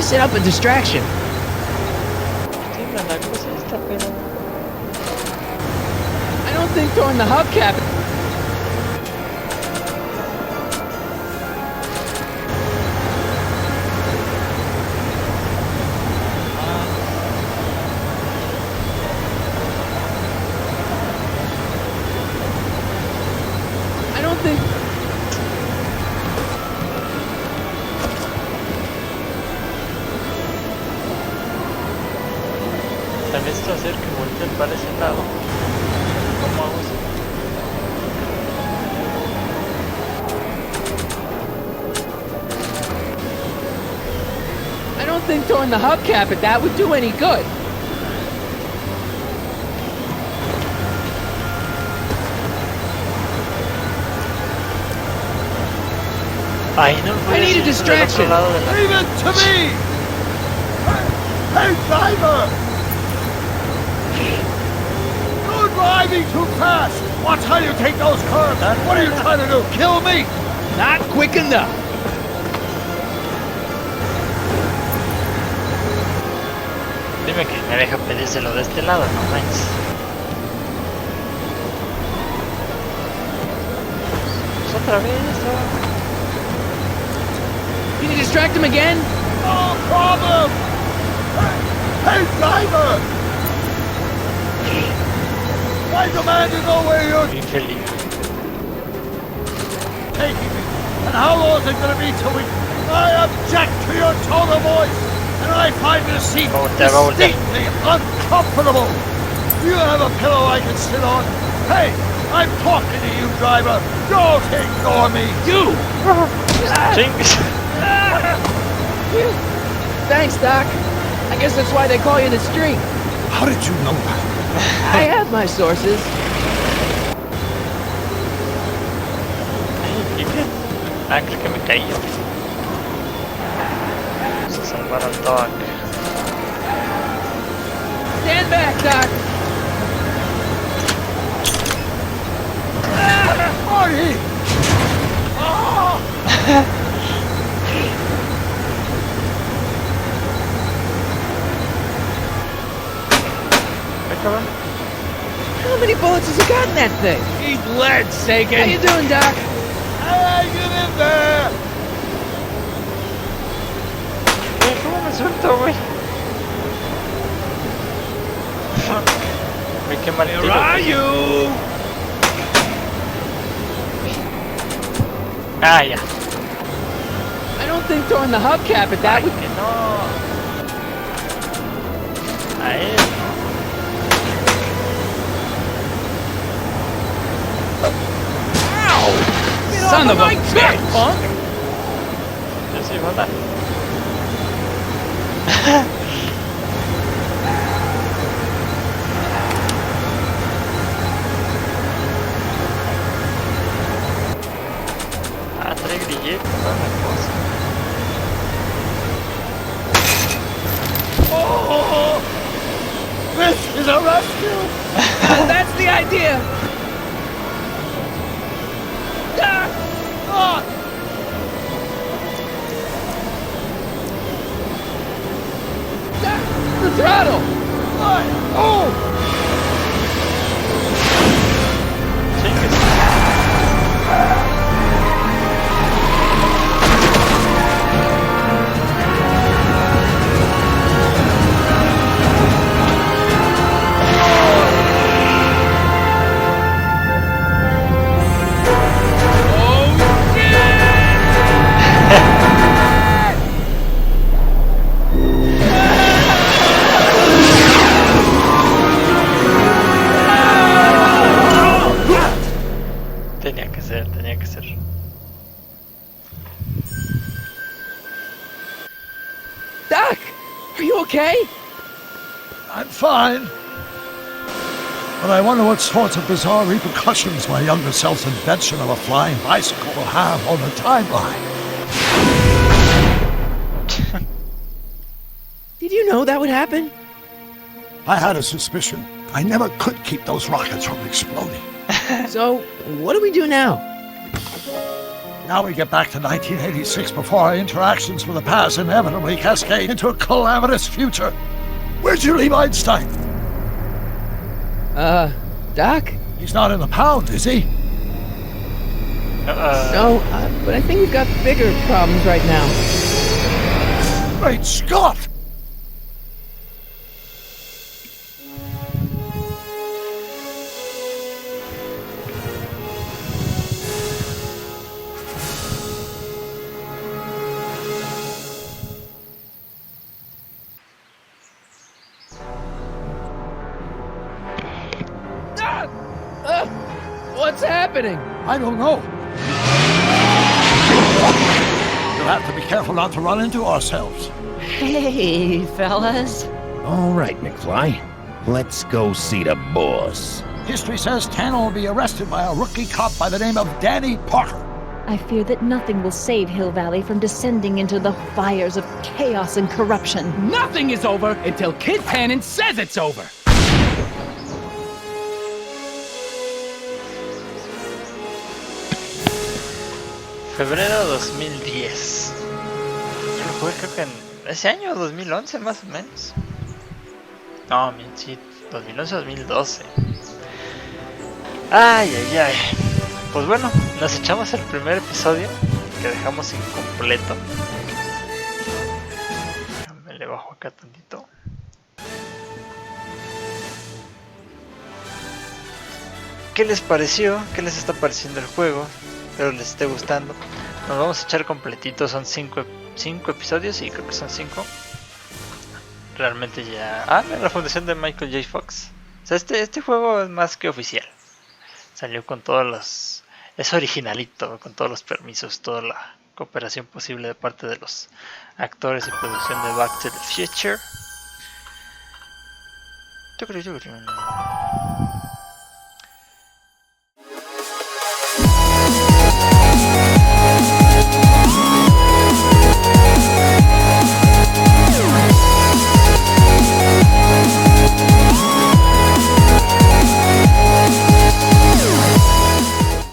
Speaker 3: Set up a distraction. I don't think throwing the hubcap... I don't think...
Speaker 1: Necesito hacer que volteen para ese lado. ¿Cómo hago eso?
Speaker 3: I don't think throwing the hubcap at that would do any good.
Speaker 1: Ay, no
Speaker 3: I
Speaker 1: puedes
Speaker 3: need a
Speaker 1: ir del
Speaker 3: distraction.
Speaker 1: otro lado de la...
Speaker 4: Leave it to me! Hey, driver! You're driving too fast! Watch how you take those curves, man. What are you trying to do? Kill me?
Speaker 6: Not quick enough.
Speaker 1: Dime que me deja pedírselo de este lado, no manches. Pues otra vez,
Speaker 3: Can you distract him again?
Speaker 4: No problem! Hey, driver! I demand to know where you're
Speaker 1: infeliz.
Speaker 4: taking me. And how long is it going to be till we... I object to your tone of voice. And I find this seat distinctly uncomfortable. Do you have a pillow I can sit on? Hey, I'm talking to you, driver. Don't ignore me. You!
Speaker 3: Thanks, Doc. I guess that's why they call you the street.
Speaker 4: How did you know that?
Speaker 3: I have my sources.
Speaker 1: Ah, creo que me caí yo. Vamos a salvar al Doc.
Speaker 3: Stand back, Doc.
Speaker 4: Marty!
Speaker 3: How many bullets has he got in that thing?
Speaker 6: Eat lead, Sagan.
Speaker 3: How you doing, Doc?
Speaker 4: Hey, get in there!
Speaker 1: ¿Cómo me suelto, güey? Me quema el tiro.
Speaker 6: Where are you?
Speaker 1: Ah, ya.
Speaker 3: I don't think throwing the hubcap at that
Speaker 1: Ay,
Speaker 3: would...
Speaker 1: que no. A él.
Speaker 6: Son of a bitch!
Speaker 1: Punk. Yo soy bota. Ah, trae grillete, toda la cosa.
Speaker 4: Oh! This is a rescue!
Speaker 3: That's the idea! Doc!
Speaker 4: Doc!
Speaker 3: Doc! The throttle!
Speaker 4: Why? Oh!
Speaker 1: Tenía que ser.
Speaker 3: Doc! Are you okay?
Speaker 4: I'm fine. But I wonder what sorts of bizarre repercussions my younger self's invention of a flying bicycle will have on the timeline.
Speaker 3: Did you know that would happen?
Speaker 4: I had a suspicion. I never could keep those rockets from exploding.
Speaker 3: So, what do we do now?
Speaker 4: Now we get back to 1986 before our interactions with the past inevitably cascade into a calamitous future. Where'd you leave Einstein?
Speaker 3: Doc?
Speaker 4: He's not in the pound, is he?
Speaker 3: No, but I think we've got bigger problems right now.
Speaker 4: Great Scott!
Speaker 3: What's happening?
Speaker 4: I don't know. You'll have to be careful not to run into ourselves.
Speaker 5: Hey, fellas.
Speaker 7: All right, McFly. Let's go see the boss.
Speaker 4: History says Tanner will be arrested by a rookie cop by the name of Danny Parker.
Speaker 5: I fear that nothing will save Hill Valley from descending into the fires of chaos and corruption.
Speaker 6: Nothing is over until Kid Tannen says it's over.
Speaker 1: Febrero 2010. Yo lo jugué creo que en ese año, 2011 más o menos. No, sí, 2011-2012. Ay, ay, ay. Pues bueno, nos echamos el primer episodio que dejamos incompleto. Me le bajo acá tantito. ¿Qué les pareció? ¿Qué les está pareciendo el juego? Espero les esté gustando. Nos vamos a echar completito, son 5 episodios y creo que son 5. Realmente ya... Ah, la fundación de Michael J. Fox. O sea, este juego es más que oficial. Salió con todos los... Es originalito, con todos los permisos, toda la cooperación posible de parte de los actores y producción de Back to the Future.